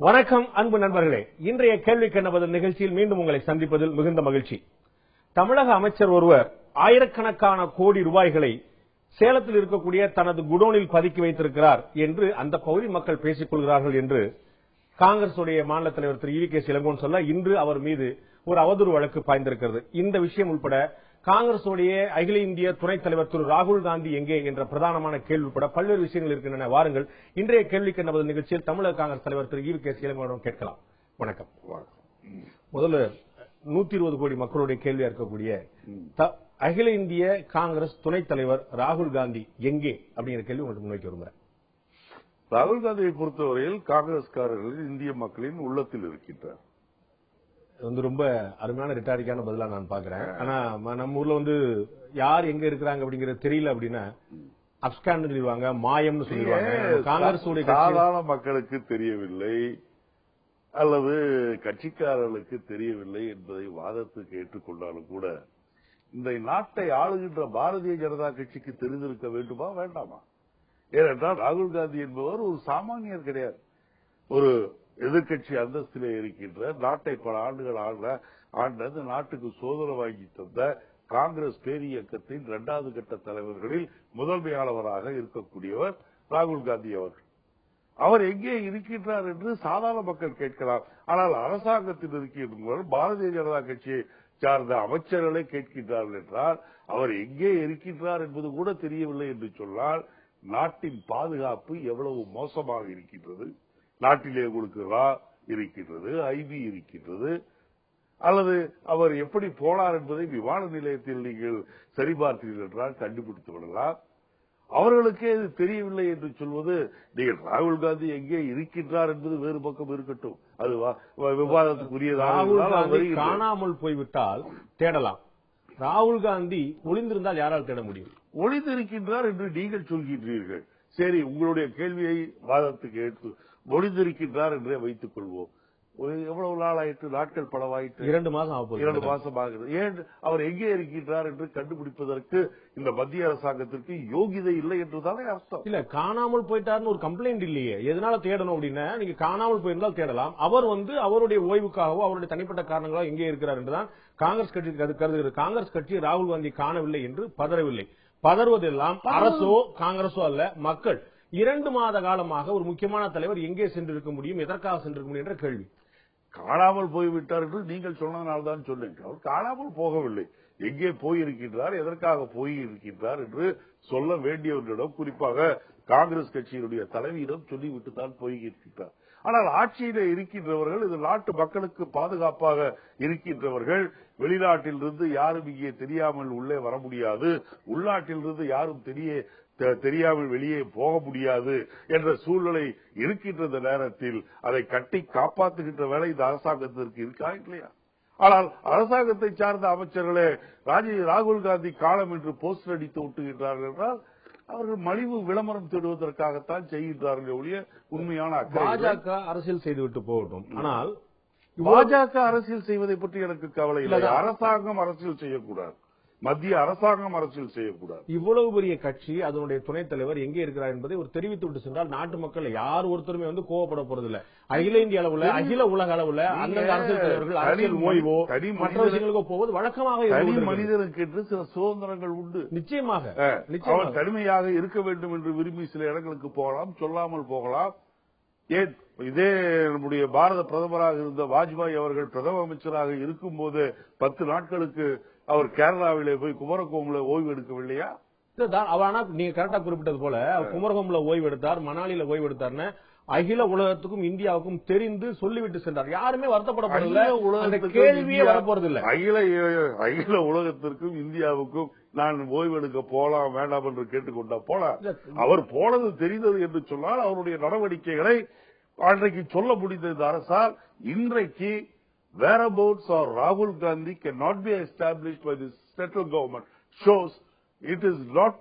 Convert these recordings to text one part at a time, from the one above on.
வணக்கம் அன்பு நண்பர்களே, இன்றைய கேள்விக்கு என்ன பதில் நிகழ்ச்சியில் மீண்டும் உங்களை சந்திப்பதில் மிகுந்த மகிழ்ச்சி. தமிழக அமைச்சர் ஒருவர் ஆயிரக்கணக்கான கோடி ரூபாய்களை சேலத்தில் இருக்கக்கூடிய தனது குடோனில் பதுக்கி வைத்திருக்கிறார் என்று அந்த பகுதி மக்கள் பேசிக் கொள்கிறார்கள் என்று காங்கிரஸ் மாநில தலைவர் திரு ஈ.கே. இளங்கோவன் சொல்ல இன்று அவர் மீது ஒரு அவதூறு வழக்கு பாய்ந்திருக்கிறது. இந்த விஷயம் உட்பட காங்கிரஸ் அகில இந்திய துணைத் தலைவர் திரு ராகுல் காந்தி எங்கே என்ற பிரதானமான கேள்வி உட்பட பல்வேறு விஷயங்கள் இருக்கின்றன. வாருங்கள், இன்றைய கேள்விக்கு என்ன பதில் நிகழ்ச்சியில் தமிழக காங்கிரஸ் தலைவர் திரு ஈ.கே. இளங்கோவனிடம் கேட்கலாம். வணக்கம். முதல்ல 120 கோடி மக்களுடைய கேள்வியா இருக்கக்கூடிய அகில இந்திய காங்கிரஸ் துணைத் தலைவர் ராகுல் காந்தி எங்கே அப்படிங்கிற கேள்வி உங்களுக்கு முன்வைக்க விரும்புகிறேன். ராகுல் காந்தியை பொறுத்தவரையில் காங்கிரஸ்காரர்கள் இந்திய மக்களின் உள்ளத்தில் இருக்கின்றார். ரொம்ப அருமையான ரிட்டாரிக்கான பதிலா நான் பாக்குறேன். ஆனா நம்ம ஊர்ல யார் எங்க இருக்கிறாங்க அப்படிங்கறது தெரியல அப்படின்னா அப்ஸ்கான் சொல்லிடுவாங்க, மாயம்னு சொல்லிடுவாங்க. காங்கிரஸ் சாதாரண மக்களுக்கு தெரியவில்லை அல்லது கட்சிக்காரர்களுக்கு தெரியவில்லை என்பதை வாதத்துக்கு ஏற்றுக்கொண்டாலும் கூட இந்த நாட்டை ஆளுகின்ற பாரதிய ஜனதா கட்சிக்கு தெரிந்திருக்க வேண்டுமா வேண்டாமா? ஏனென்றால் ராகுல் காந்தி என்பவர் ஒரு சாமானியர் கிடையாது. ஒரு எதிர்கட்சி அந்தஸ்திலே இருக்கின்ற நாட்டை பல ஆண்டுகள் ஆண்ட நாட்டுக்கு சோதனை வாங்கி தந்த காங்கிரஸ் பேரியக்கத்தின் 2வது கட்ட தலைவர்களில் முதன்மையானவராக இருக்கக்கூடியவர் ராகுல் காந்தி அவர்கள். அவர் எங்கே இருக்கின்றார் என்று சாதாரண மக்கள் கேட்கலாம். ஆனால் அரசாங்கத்தில் இருக்கின்றவர்கள் பாரதிய ஜனதா கட்சியை சார்ந்த அமைச்சர்களை கேட்கின்றார்கள் என்றால் அவர் எங்கே இருக்கின்றார் என்பது கூட தெரியவில்லை என்று சொன்னால் நாட்டின் பாதுகாப்பு எவ்வளவு மோசமாக இருக்கின்றது. நாட்டிலே உங்களுக்கு ரா இருக்கின்றது, ஐபி இருக்கின்றது. அல்லது அவர் எப்படி போனார் என்பதை விமான நிலையத்தில் நீங்கள் சரிபார்த்தீர்கள் என்றால் கண்டுபிடித்து விடலாம். அவர்களுக்கே இது தெரியவில்லை என்று சொல்வது, நீங்கள் ராகுல் காந்தி எங்கே இருக்கின்றார் என்பது வேறு பக்கம் இருக்கட்டும், அது விவாதத்துக்குரியதாக. காணாமல் போய்விட்டால் தேடலாம். ராகுல் காந்தி ஒளிந்திருந்தால் யாரால் தேட முடியும்? ஒளிந்திருக்கின்றார் என்று நீங்கள் சொல்கின்றீர்கள். சரி, உங்களுடைய கேள்வியை வாதத்துக்கு எடுத்து ஒளிந்திருக்கின்றார் என்றே வைத்துக் கொள்வோம். எவ்வளவு நாள் ஆயிற்று? நாட்கள் பலவாயிற்று. 2 மாசம் ஆகுது. 2 மாசம் ஆகிறது. ஏன் அவர் எங்கே இருக்கின்றார் என்று கண்டுபிடிப்பதற்கு இந்த மத்திய அரசாங்கத்திற்கு யோகிதை இல்லை என்றுதானே அர்த்தம். இல்ல, காணாமல் போயிட்டாருன்னு ஒரு கம்ப்ளைண்ட் இல்லையே. எதனால தேடணும் அப்படின்னா, நீங்க காணாமல் போயிருந்தால் தேடலாம். அவர் அவருடைய ஓய்வுக்காகவோ அவருடைய தனிப்பட்ட காரணங்களோ எங்கே இருக்கிறார் என்றுதான் காங்கிரஸ் கட்சி கருதுகிறது. காங்கிரஸ் கட்சி ராகுல் காந்தி காணவில்லை என்று பதறவில்லை. பதறுவதெல்லாம் அரசோ காங்கிரஸோ அல்ல, மக்கள். 2 மாத காலமாக ஒரு முக்கியமான தலைவர் எங்கே சென்றிருக்க முடியும், எதற்காக சென்றிருக்க முடியும் என்ற கேள்வி. காணாமல் போய்விட்டார் என்று நீங்கள் சொன்னதனால்தான் சொன்னேன். அவர் காணாமல் போகவில்லை. எங்கே போயிருக்கின்றார், எதற்காக போயிருக்கின்றார் என்று சொல்ல வேண்டியவர்களிடம், குறிப்பாக காங்கிரஸ் கட்சியினுடைய தலைவியிடம் சொல்லிவிட்டு தான் போயிருக்கின்றார். ஆனால் ஆட்சியிலே இருக்கின்றவர்கள், இது நாட்டு மக்களுக்கு பாதுகாப்பாக இருக்கின்றவர்கள், வெளிநாட்டிலிருந்து யாரும் இங்கே தெரியாமல் உள்ளே வர முடியாது, உள்நாட்டிலிருந்து யாரும் தெரியாமல் வெளியே போக முடியாது என்ற சூழ்நிலை இருக்கின்ற நேரத்தில் அதை கட்டி காப்பாற்றுகின்ற வேலை இந்த அரசாங்கத்திற்கு இருக்கா இல்லையா? ஆனால் அரசாங்கத்தை சார்ந்த அமைச்சர்களே ராகுல் காந்தி காலம் என்று போஸ்டர் அடித்து ஒட்டுகின்றார்கள் என்றால் அவர்கள் மலிவு விளம்பரம் தேடுவதற்காகத்தான் செய்கின்றார்கள் ஒழிய உண்மையான பாஜக அரசியல் செய்துவிட்டு போகட்டும். ஆனால் பாஜக அரசியல் செய்வதை பற்றி எனக்கு கவலை இல்லை. அரசாங்கம் அரசியல் செய்யக்கூடாது, மத்திய அரசாங்கம் அரசியல் செய்யக்கூடாது. இவ்வளவு பெரிய கட்சி, அதனுடைய துணைத் தலைவர் எங்கே இருக்கிறார் என்பதை ஒரு தெரிவித்து விட்டு சென்றால் நாட்டு மக்கள் யார் ஒருத்தருமே கோவப்பட போறதில்லை. அகில இந்திய அளவுல, அகில உலக அளவுல அந்தந்த அரசியல் தலைவர்கள் அரசியல் ஓய்வோ மற்ற விஷயங்களுக்கோ போவது வழக்கமாக மனிதனுக்கு என்று சில சுதந்திரங்கள் உண்டு. நிச்சயமாக அவர் தனிமையாக இருக்க வேண்டும் என்று விரும்பி சில இடங்களுக்கு போகலாம், சொல்லாமல் போகலாம். ஏன் இதே நம்முடைய பாரத பிரதமராக இருந்த வாஜ்பாய் அவர்கள் பிரதம அமைச்சராக இருக்கும் போது 10 நாட்களுக்கு அவர் கேரளாவிலே போய் குமரகோம்ல ஓய்வு எடுக்கவில்லையா? நீங்க கரெக்டா குறிப்பிட்டது போல குமரகோம்ல ஓய்வு எடுத்தார், மணாலியில ஓய்வு எடுத்தார்னு அகில உலகத்துக்கும் இந்தியாவுக்கும் தெரிந்து சொல்லிவிட்டு சென்றார். யாருமே வருத்தப்பட கேள்வியே வரப்போறதில்லை. அகில உலகத்திற்கும் இந்தியாவுக்கும் நான் ஓய்வு எடுக்க போலாம் வேண்டாம் என்று கேட்டுக்கொண்டா போலாம். அவர் போனது தெரிந்தது என்று சொன்னால் அவருடைய நடவடிக்கைகளை அன்றைக்கு சொல்ல முடிந்த இந்த அரசால் இன்றைக்கு whereabouts of Rahul Gandhi cannot be established by the central government shows it is not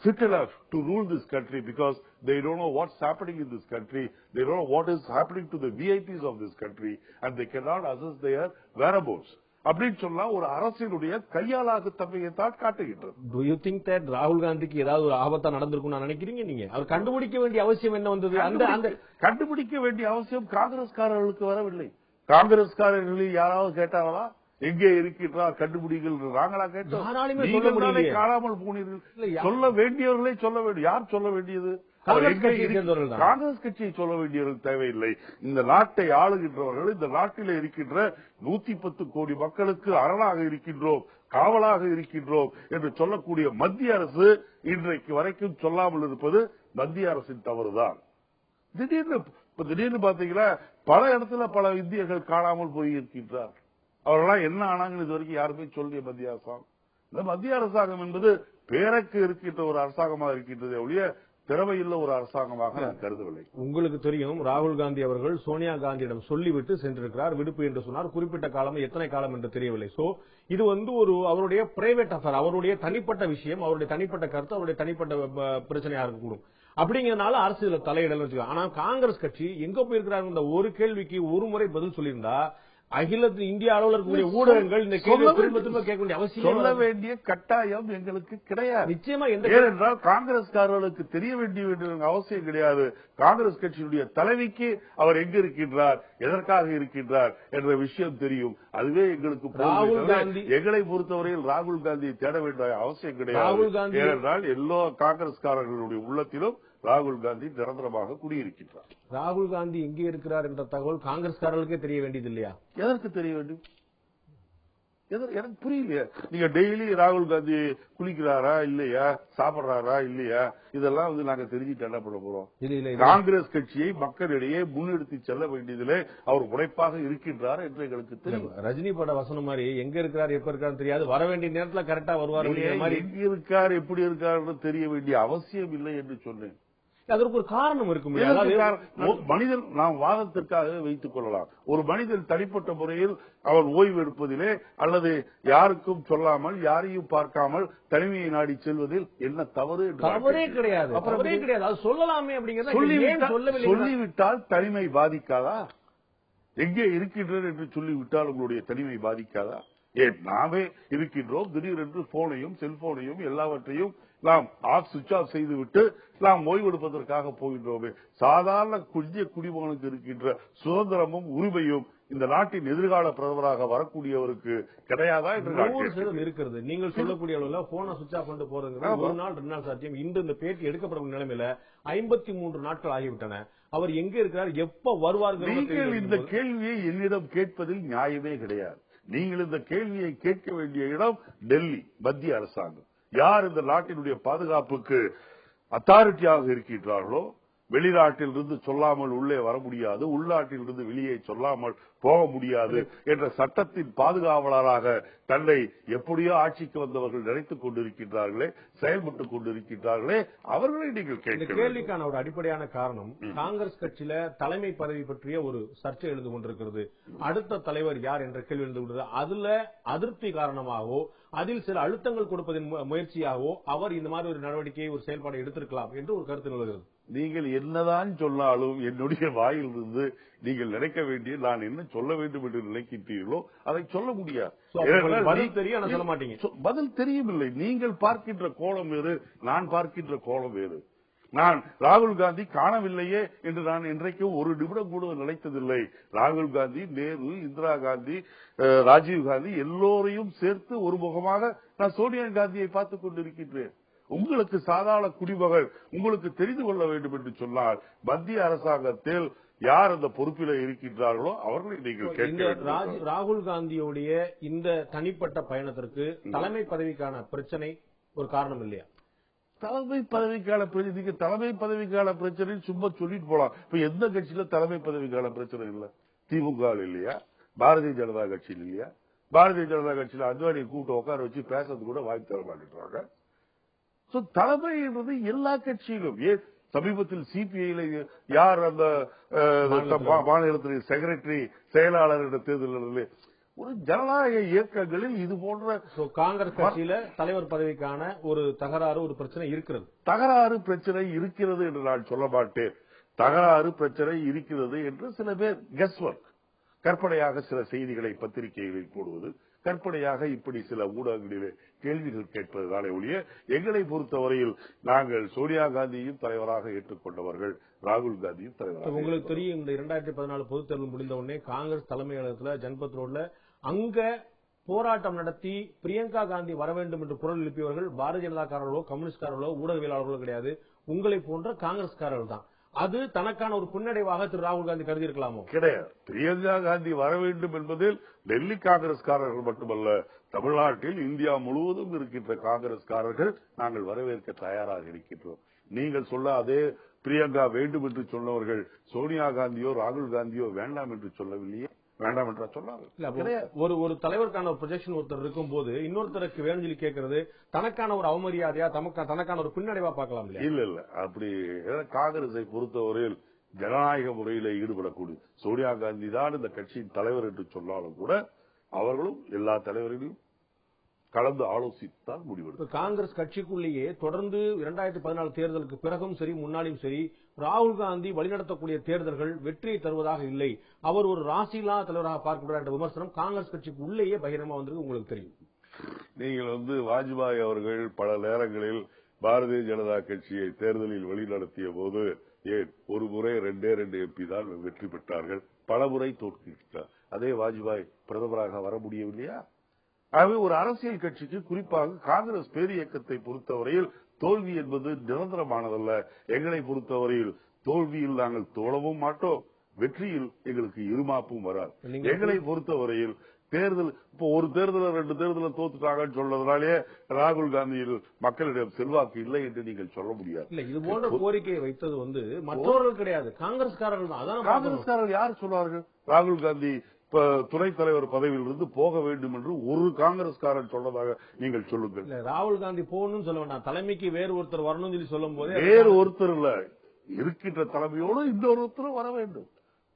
fit enough to rule this country because they don't know what's happening in this country. They don't know what is happening to the VIPs of this country and they cannot assess their whereabouts. அப்படின்னு சொன்னா ஒரு அரசினுடைய கையாளாக தன்மையைத்தான் காட்டுகின்றது. Do you think that ராகுல் காந்திக்கு ஏதாவது ஒரு ஆபத்தா நடந்திருக்கும் நினைக்கிறீங்க நீங்க? அவர் கண்டுபிடிக்க வேண்டிய அவசியம் என்ன வந்தது? அந்த கண்டுபிடிக்க வேண்டிய அவசியம் காங்கிரஸ்காரர்களுக்கு வரவில்லை. காங்கிரஸ்காரர்களில் யாராவது கேட்டாங்களா எங்கே இருக்கின்றார் கண்டுபிடிகள்? நாங்களா கேட்டோம்? காணாமல் போனீர்கள். சொல்ல வேண்டியவர்களே சொல்ல வேண்டும். யார் சொல்ல வேண்டியது? காங்கிரஸ் கட்சியை சொல்ல வேண்டியவர்கள் தேவையில்லை. இந்த நாட்டை ஆளுகின்றவர்கள், இந்த நாட்டில் இருக்கின்ற 110 கோடி மக்களுக்கு அரணாக இருக்கின்றோம், காவலாக இருக்கின்றோம் என்று சொல்லக்கூடிய மத்திய அரசு இன்றைக்கு வரைக்கும் சொல்லாமல் இருப்பது மத்திய அரசின் தவறுதான். திடீர்னு பாத்தீங்கன்னா பல இடத்துல பல இந்தியர்கள் காணாமல் போயிருக்கின்றார். அவர்களாம் என்ன ஆனாங்கன்னு இது வரைக்கும் யாருமே சொல்லிய மத்திய அரசாங்கம். இந்த மத்திய அரசாங்கம் என்பது பேருக்கு இருக்கின்ற ஒரு அரசாங்கமாக இருக்கின்றதே ஒழிய திறமையுள்ள ஒரு அரசாங்கமாக நான் கருதவில்லை. உங்களுக்கு தெரியும், ராகுல் காந்தி அவர்கள் சோனியா காந்தியிடம் சொல்லிவிட்டு சென்றிருக்கிறார். விடுப்பு என்று சொன்னார். குறிப்பிட்ட காலம், எத்தனை காலம் என்று தெரியவில்லை. சோ இது ஒரு அவருடைய பிரைவேட் அஃபேர், அவருடைய தனிப்பட்ட விஷயம், அவருடைய தனிப்பட்ட கருத்து, அவருடைய தனிப்பட்ட பிரச்சனையா இருக்கக்கூடும். அப்படிங்கறதுனால அரசு இதுல தலையிடல் வச்சுக்கோ. ஆனா காங்கிரஸ் கட்சி எங்க போயிருக்கிறாங்க? இந்த ஒரு கேள்விக்கு ஒரு முறை பதில் சொல்லியிருந்தா அகில இந்திய அளவில் இருக்கக்கூடிய ஊடகங்கள் இந்த கேள்வி திரும்ப திரும்ப கேட்க வேண்டிய அவசியம், சொல்ல வேண்டிய கட்டாயம் எங்களுக்கு கிடையாது. நிச்சயமா ஏனென்றால் காங்கிரஸ்காரர்களுக்கு தெரிய வேண்டிய அவசியம் கிடையாது. காங்கிரஸ் கட்சியினுடைய தலைவிக்கு அவர் எங்க இருக்கின்றார், எதற்காக இருக்கின்றார் என்ற விஷயம் தெரியும். அதுவே எங்களுக்கு ராகுல் காந்தி, எங்களை பொறுத்தவரையில் ராகுல் காந்தியை தேட வேண்டிய அவசியம் கிடையாது. ஏனென்றால் எல்லா காங்கிரஸ்காரர்களுடைய உள்ளத்திலும் ராகுல் காந்தி நிரந்தரமாக குடியிருக்கின்றார். ராகுல் காந்தி எங்கே இருக்கிறார் என்ற தகவல் காங்கிரஸ்காரர்களுக்கே தெரிய வேண்டியது இல்லையா? எதற்கு தெரிய வேண்டும்? எனக்கு புரியலையா? நீங்க டெய்லி ராகுல் காந்தி குளிக்கிறாரா இல்லையா, சாப்பிடுறாரா இல்லையா, இதெல்லாம் நாங்க தெரிஞ்சுட்டு என்ன பண்ண போறோம்? காங்கிரஸ் கட்சியை மக்களிடையே முன்னெடுத்து செல்ல வேண்டியதிலே அவர் உழைப்பாக இருக்கின்றார் என்று எங்களுக்கு தெரியும். ரஜினி பட வசனம் மாதிரி எங்க இருக்கிறார் எப்ப இருக்காரு தெரியாது, வர வேண்டிய நேரத்துல கரெக்டா வருவார். எங்க இருக்கார் எப்படி இருக்காரு தெரிய வேண்டிய அவசியம் இல்லை என்று சொன்னேன். அதற்கு ஒரு காரணம் இருக்கும். மனிதன் நாம் வாதத்திற்காக வைத்துக் கொள்ளலாம். ஒரு மனிதன் தனிப்பட்ட முறையில் அவர் ஓய்வு எடுப்பதிலே அல்லது யாருக்கும் சொல்லாமல் யாரையும் பார்க்காமல் தனிமையை நாடி செல்வதில் என்ன தவறு? தவறே கிடையாது. அது சொல்லலாமே. அப்படிங்கிறது சொல்லிவிட்டால் தனிமை பாதிக்காதா? எங்கே இருக்கின்றது என்று சொல்லிவிட்டால் உங்களுடைய தனிமை பாதிக்காதா? ஏன் நாமே இருக்கின்றோம், திடீரென்று போனையும் செல்போனையும் எல்லாவற்றையும் நாம் சுவிட்ச் ஆஃப் செய்துவிட்டு நாம் ஓய்வெடுப்பதற்காக போகின்றோமே. சாதாரண குடிமகனுக்கு இருக்கின்ற சுதந்திரமும் உரிமையும் இந்த நாட்டின் எதிர்கால பிரதமராக வரக்கூடியவருக்கு கிடையாதா என்று இருக்கிறது. நீங்கள் சொல்லக்கூடிய அளவுல போனை சுவிட்ச் ஆஃப் பண்ணிட்டு போறது ஒரு நாள் 2 நாள் சாத்தியம். இந்த பேட்டி எடுக்கப்படும் நிலைமையில 53 நாட்கள் ஆகிவிட்டன. அவர் எங்க இருக்கிறார், எப்ப வருவார்கள்? நீங்கள் இந்த கேள்வியை என்னிடம் கேட்பதில் நியாயமே கிடையாது. நீங்கள் இந்த கேள்வியை கேட்க வேண்டிய இடம் டெல்லி, மத்திய அரசாங்கம். யார் இந்த நாட்டினுடைய பாதுகாப்புக்கு அத்தாரிட்டியாக இருக்கின்றார்களோ, வெளிநாட்டில் இருந்து சொல்லாமல் உள்ளே வர முடியாது, உள்நாட்டில் இருந்து வெளியே சொல்லாமல் போக முடியாது என்ற சட்டத்தின் பாதுகாவலராக தன்னை எப்படியோ ஆட்சிக்கு வந்தவர்கள் நினைத்துக் கொண்டிருக்கின்றார்களே, செயல்பட்டுக் கொண்டிருக்கின்றார்களே, அவர்களை நீங்கள் கேட்க. கேள்விக்கான ஒரு அடிப்படையான காரணம், காங்கிரஸ் கட்சியில தலைமை பதவி பற்றிய ஒரு சர்ச்சை எழுந்து கொண்டிருக்கிறது. அடுத்த தலைவர் யார் என்ற கேள்வி எழுந்து கொண்டிருக்கிறது. அதுல அதிருப்தி காரணமாகவோ அதில் சில அழுத்தங்கள் கொடுப்பதன் முயற்சியாகவோ அவர் இந்த மாதிரி ஒரு நடவடிக்கையை, ஒரு செயல்பாடு எடுத்திருக்கலாம் என்று ஒரு கருத்து நிலவுகிறது. நீங்கள் என்னதான் சொன்னாலும் என்னுடைய வாயிலிருந்து நீங்கள் நினைக்க வேண்டிய நான் என்ன சொல்ல வேண்டும் என்று நினைக்கின்றீர்களோ அதை சொல்ல முடியாது. பதில் தெரியும், சொல்ல மாட்டீங்க. பதில் தெரியவில்லை. நீங்கள் பார்க்கின்ற கோணம் வேறு, நான் பார்க்கின்ற கோணம் வேறு. நான் ராகுல் காந்தி காணவில்லையே என்று நான் இன்றைக்கும் ஒரு நிமிடம் கூட நினைத்ததில்லை. ராகுல் காந்தி, நேரு, இந்திரா காந்தி, ராஜீவ் காந்தி எல்லோரையும் சேர்த்து ஒரு முகமாக நான் சோனியா காந்தியை பார்த்துக் கொண்டிருக்கின்றேன். உங்களுக்கு சாதாரண குடிமகள் உங்களுக்கு தெரிந்து கொள்ள வேண்டும் என்று சொன்னால் மத்திய அரசாங்கத்தில் யார் அந்த பொறுப்பில் இருக்கின்றார்களோ அவர்களை நீங்கள் கேட்க. ராகுல் காந்தியுடைய இந்த தனிப்பட்ட பயணத்திற்கு தலைமை பதவிக்கான பிரச்சனை ஒரு காரணம் இல்லையா? தலைமை பதவிக்கான பிரச்சனை, தலைமை பதவிக்கான பிரச்சனை சும்மா சொல்லிட்டு போலாம். இப்ப எந்த கட்சியில தலைமை பதவிக்கான பிரச்சனை இல்ல? திமுக இல்லையா, பாரதிய ஜனதா கட்சியில் இல்லையா? பாரதிய ஜனதா கட்சியில அத்வானியை கூப்பிட்டு உட்கார வச்சு பேசுறது கூட வாய்ப்பு தர மாட்டேங்கிறாங்க. தலைமை என்பது எல்லா கட்சியிலும். ஏன் சமீபத்தில் சிபிஐல யார் அந்த மாநிலத்தின் செக்ரட்டரி, செயலாளர் என்ற தேர்தலில் ஒரு ஜனநாயக இயக்கங்களில் இது போன்ற காங்கிரஸ் கட்சியில தலைவர் பதவிக்கான ஒரு தகராறு, ஒரு பிரச்சனை இருக்கிறது. தகராறு பிரச்சனை இருக்கிறது என்று நான் சொல்ல மாட்டேன். தகராறு பிரச்சனை இருக்கிறது என்று சில பேர் கெஸ் ஒர்க், கற்பனையாக சில செய்திகளை பத்திரிகைகளில் போடுவது, கற்பனையாக இப்படி சில ஊடகங்களிலே கேள்விகள் கேட்பதுதானே ஒழிய எங்களை பொறுத்தவரையில் நாங்கள் சோனியா காந்தியும் தலைவராக ஏற்றுக்கொண்டவர்கள், ராகுல் காந்தியும் தலைவராக. உங்களுக்கு தெரியும், இந்த 2014 பொதுத் தேர்தல் முடிந்த உடனே காங்கிரஸ் தலைமையகத்துல ஜன்பத் ரோட்ல அங்க போராட்டம் நடத்தி பிரியங்கா காந்தி வர வேண்டும் என்று குரல் எழுப்பியவர்கள் பாரதிய ஜனதாக்காரர்களோ கம்யூனிஸ்ட்காரர்களோ ஊடகவியலாளர்களோ கிடையாது, உங்களை போன்ற காங்கிரஸ்காரர்கள் தான். அது தனக்கான ஒரு பின்னடைவாக திரு ராகுல் காந்தி கருதி இருக்கலாமோ? கிடையாது. பிரியங்கா காந்தி வர வேண்டும் என்பதில் டெல்லி காங்கிரஸ்காரர்கள் மட்டுமல்ல, தமிழ்நாட்டில் இந்தியா முழுவதும் இருக்கின்ற காங்கிரஸ்காரர்கள் நாங்கள் வரவேற்க தயாராக இருக்கின்றோம். நீங்கள் சொல்ல அதே பிரியங்கா வேண்டும் என்று சொன்னவர்கள் சோனியா காந்தியோ ராகுல் காந்தியோ வேண்டாம் என்று சொல்லவில்லையே, வேண்டாம் என்றா சொன்னாங்க. ஒரு தலைவருக்கான ஒரு ப்ரொஜெக்ஷன் ஒருத்தர் இருக்கும் போது இன்னொருத்தருக்கு வேணும் சொல்லி கேட்கறது தனக்கான ஒரு அவமரியாதையா, தனக்கான ஒரு பின்னடைவா பார்க்கலாம். இல்ல அப்படி காங்கிரஸை பொறுத்தவரையில் ஜனநாயக முறையில ஈடுபடக்கூடிய சோனியா காந்தி தான் இந்த கட்சியின் தலைவர் என்று சொன்னாலும் கூட அவர்களும் எல்லா தலைவர்களையும் கலந்து ஆலோசித்துதான் முடிவெடுக்கும். காங்கிரஸ் கட்சிக்குள்ளேயே தொடர்ந்து 2014 தேர்தலுக்கு பிறகும் சரி முன்னாடியும் சரி ராகுல் காந்தி வழிநடத்தக்கூடிய தேர்தல்கள் வெற்றியை தருவதாக இல்லை, அவர் ஒரு ராசிலா தலைவராக பார்க்கப்படுறார் என்ற விமர்சனம் காங்கிரஸ் கட்சிக்கு உள்ளேயே பகிரமா வந்திருக்கு. உங்களுக்கு தெரியும், நீங்கள் வாஜ்பாய் அவர்கள் பல நேரங்களில் பாரதிய ஜனதா கட்சியை தேர்தலில் வழிநடத்திய போது ஏன் ஒரு முறை 2 MP தான் வெற்றி பெற்றார்கள், பல முறை தோற்கிட்டார். அதே வாஜ்பாய் பிரதமராக வர முடியவில்லையா? ஆகவே ஒரு அரசியல் கட்சிக்கு, குறிப்பாக காங்கிரஸ் பேரியக்கத்தை பொறுத்தவரையில் தோல்வி என்பது நிரந்தரமானதல்ல. எங்களை பொறுத்தவரையில் தோல்வியில் நாங்கள் தோழவும் மாட்டோம், வெற்றியில் எங்களுக்கு இருமாப்பும் வராது. எங்களை பொறுத்தவரையில் தேர்தல் இப்போ ஒரு தேர்தல 2 தேர்தல தோத்துட்டாங்கன்னு சொல்றதுனாலே ராகுல் காந்தியில் மக்களிடம் செல்வாக்கு இல்லை என்று நீங்கள் சொல்ல முடியாது. இல்ல, இது போன்ற கோரிக்கையை வைத்தது மற்றவர்கள் கிடையாது, காங்கிரஸ்காரர்கள் தான். அதான் காங்கிரஸ்காரர்கள் யார் சொன்னார்கள் ராகுல் காந்தி துணைத் தலைவர் பதவியிலிருந்து போக வேண்டும் என்று ஒரு காங்கிரஸ்காரன் சொன்னதாக நீங்கள் சொல்லுங்கள். ராகுல் காந்தி போகணும்னு சொல்ல வேண்டாம், தலைமைக்கு வேறு ஒருத்தர் வரணும்னு சொல்லி சொல்லும் போது வேறு ஒருத்தர் இல்ல, இருக்கின்ற தலைமையோடு இன்னொருத்தரும் வர வேண்டும்.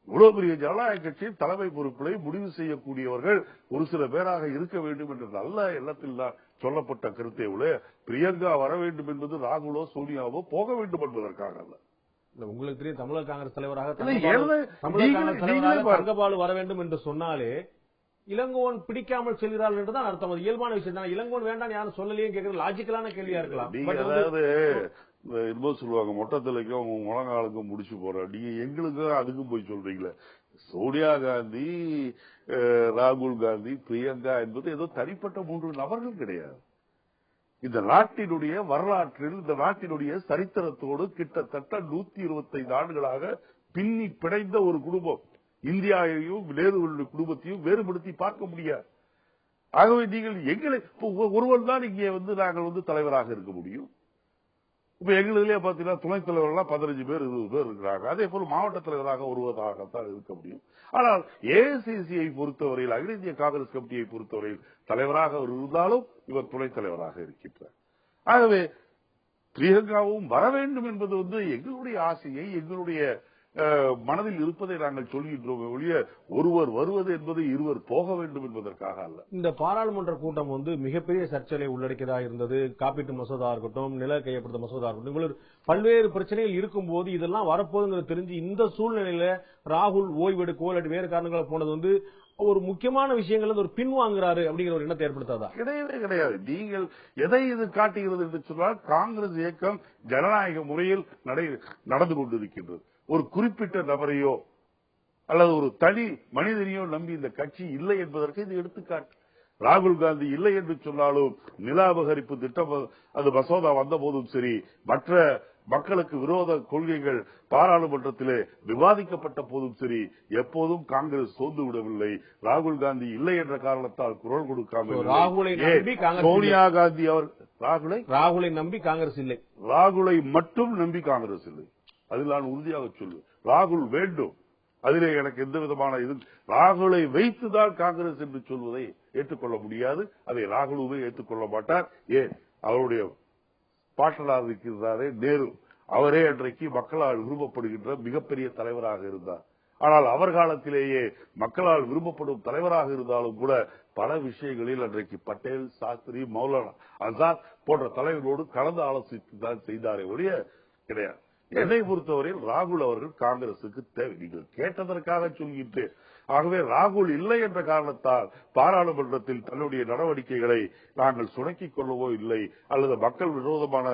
இவ்வளவு பெரிய ஜனநாயக கட்சியின் தலைமை பொறுப்புகளை முடிவு செய்யக்கூடியவர்கள் ஒரு சில பேராக இருக்க வேண்டும் என்ற நல்ல எண்ணத்தில் தான் சொல்லப்பட்ட கருத்தை விட பிரியங்கா வர வேண்டும் என்பது ராகுலோ சோனியாவோ போக வேண்டும் என்பதற்காக அல்ல. உங்களுக்கு தெரியும், தமிழக காங்கிரஸ் தலைவராக தங்கபாலு வர வேண்டும் என்று சொன்னாலே இளங்கோவன் பிடிக்காமல் செல்கிறார்கள் என்றுதான் அர்த்தம். அது இயல்பான விஷயம் தான். இளங்கோவன் வேண்டாம் யாரும் சொல்லலையே கேட்கறது லாஜிக்கலான கேள்வியா இருக்கலாம். அதாவது இன்னும் சொல்லுவாங்க, மொட்டத்திலைக்கும் முழங்காலுக்கும் முடிச்சு போற, நீங்க எங்களுக்கும் அதுக்கும் போய் சொல்றீங்களே. சோனியா காந்தி, ராகுல் காந்தி, பிரியங்கா என்பது ஏதோ தனிப்பட்ட 3 நபர்கள் கிடையாது. இந்த நாட்டினுடைய வரலாற்றில், இந்த நாட்டினுடைய சரித்திரத்தோடு கிட்டத்தட்ட 125 ஆண்டுகளாக பின்னி பிணைந்த ஒரு குடும்பம். இந்தியாவையும் நேருடைய குடும்பத்தையும் வேறுபடுத்தி பார்க்க முடியாது. ஆகவே நீங்கள் எங்களை ஒருவர் தான் இங்கே நாங்கள் தலைவராக இருக்க முடியும். இப்ப எங்களிலே பாத்தீங்கன்னா துணைத் தலைவர்கள்லாம் 15 பேர் 20 பேர் இருக்கிறாங்க. அதே போல மாவட்ட தலைவராக ஒருவராகத்தான் இருக்க முடியும். ஆனால் ஏஐசிசியை பொறுத்தவரையில், அகில இந்திய காங்கிரஸ் கமிட்டியை பொறுத்தவரையில் தலைவராக இருந்தாலும் இவர் துணைத் தலைவராக இருக்கின்றார். ஆகவே பிரியங்காவும் வர வேண்டும் என்பது எங்களுடைய ஆசையை, எங்களுடைய மனதில் இருப்பதை நாங்கள் சொல்கின்றோம் ஒழிய ஒருவர் வருவது என்பது இருவர் போக வேண்டும் என்பதற்காக அல்ல. இந்த பாராளுமன்ற கூட்டம் மிகப்பெரிய சர்ச்சையை உள்ளடக்கியதாக இருந்தது. காப்பீட்டு மசோதா இருக்கட்டும், நில கையப்படுத்த மசோதா இருக்கட்டும், இவ்வளவு பல்வேறு பிரச்சனைகள் இருக்கும்போது இதெல்லாம் வரப்போகுதுங்கிறது தெரிஞ்சு இந்த சூழ்நிலையில ராகுல் ஓய்வெடுக்கோ இல்லாட்டி வேறு காரணங்களை போனது ஒரு முக்கியமான விஷயங்கள் ஒரு பின்வாங்குறாரு அப்படிங்கிற ஒரு எண்ணத்தை ஏற்படுத்தாதா? கிடையவே கிடையாது. நீங்கள் எதை இது காட்டுகிறது என்று சொன்னால், காங்கிரஸ் இயக்கம் ஜனநாயக முறையில் நடந்து கொண்டிருக்கின்றது. ஒரு குறிப்பிட்ட நபரையோ அல்லது ஒரு தனி மனிதனையோ நம்பி இந்த கட்சி இல்லை என்பதற்கு இது எடுத்துக்காட்டு. ராகுல் காந்தி இல்லை என்று சொன்னாலும் நில அபகரிப்பு திட்டம் அது மசோதா வந்த போதும் சரி, மற்ற மக்களுக்கு விரோத கொள்கைகள் பாராளுமன்றத்திலே விவாதிக்கப்பட்ட போதும் சரி, எப்போதும் காங்கிரஸ் சோர்ந்து விடவில்லை. ராகுல் காந்தி இல்லை என்ற காரணத்தால் குரல் கொடுக்காமல் சோனியா காந்தி அவர் ராகுலை நம்பி காங்கிரஸ் இல்லை, ராகுலை மட்டும் நம்பி காங்கிரஸ் இல்லை. அதில் நான் உறுதியாக சொல்லுவேன், ராகுல் வேண்டும், அதிலே எனக்கு எந்த விதமான ராகுலை வைத்துதான் காங்கிரஸ் என்று சொல்வதை ஏற்றுக்கொள்ள முடியாது. அதை ராகுலுமே ஏற்றுக்கொள்ள மாட்டார். ஏன், அவருடைய பாட்டனார் இருக்கிறாரே நேரு, அவரே அன்றைக்கு மக்களால் விரும்பப்படுகின்ற மிகப்பெரிய தலைவராக இருந்தார். ஆனால் அவர் காலத்திலேயே மக்களால் விரும்பப்படும் தலைவராக இருந்தாலும் கூட பல விஷயங்களில் அன்றைக்கு பட்டேல், சாஸ்திரி, மௌலானா ஆசாத் போன்ற தலைவர்களோடு கலந்து ஆலோசித்து தான் செய்தாரே ஒழிய கிடையாது. என்னை பொறுத்தவரையில் ராகுல் அவர்கள் காங்கிரசுக்கு தேவை. நீங்கள் கேட்டதற்காக சொல்லிட்டு, ஆகவே ராகுல் இல்லை என்ற காரணத்தால் பாராளுமன்றத்தில் தன்னுடைய நடவடிக்கைகளை நாங்கள் சுணக்கிக் கொள்ளவோ இல்லை, அல்லது மக்கள் விரோதமான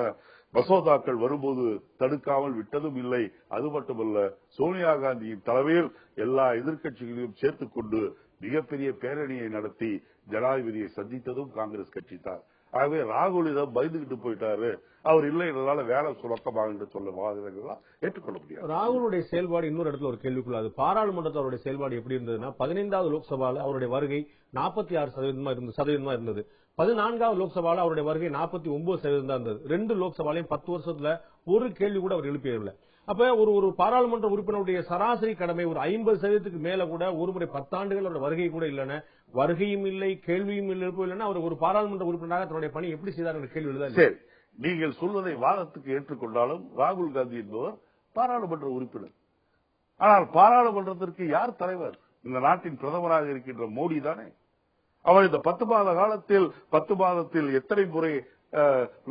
மசோதாக்கள் வரும்போது தடுக்காமல் விட்டதும் இல்லை. அது மட்டுமல்ல, சோனியா காந்தியின் தலைமையில் எல்லா எதிர்க்கட்சிகளையும் சேர்த்துக் கொண்டு மிகப்பெரிய பேரணியை நடத்தி ஜனாதிபதியை சந்தித்ததும் காங்கிரஸ் கட்சி தான். ஆகவே ராகுல் இதை பயந்துகிட்டு போயிட்டாரு, அவர் இல்லை என்றதால வேலை சுலக்கமாக என்று சொல்ல வாதங்கள்லாம் ஏற்றுக்கொள்ள முடியாது. ராகுலுடைய செயல்பாடு இன்னொரு இடத்துல ஒரு கேள்விக்குள்ளாது. பாராளுமன்றத்தில் அவருடைய செயல்பாடு எப்படி இருந்ததுன்னா, 15வது லோக்சபால அவருடைய வருகை 46% இருந்தது. 14வது லோக்சபால அவருடைய வருகை 49% தான் இருந்தது. 2 லோக்சபாலையும் 10 வருஷத்துல ஒரு கேள்வி கூட அவர் எழுப்பியவில்லை. அப்ப ஒரு பாராளுமன்ற உறுப்பினருடைய சராசரி கடமை ஒரு 50% மேல கூட ஒருமுறை 10 ஆண்டுகள் அவருடைய வருகை கூட இல்லைன்னா, வருகையும் இல்லை, கேள்வியும் இல்லைன்னா அவர் ஒரு பாராளுமன்ற உறுப்பினராக தன்னுடைய பணி எப்படி செய்தார் என்ற கேள்வி எழுத. சரி, நீங்கள் சொல்வதை வாதத்துக்கு ஏற்றுக்கொண்டாலும் ராகுல் காந்தி என்பவர் பாராளுமன்ற உறுப்பினர். ஆனால் பாராளுமன்றத்திற்கு யார் தலைவர்? இந்த நாட்டின் பிரதமராக இருக்கின்ற மோடி தானே. அவர் இந்த 10 மாதத்தில் எத்தனை முறை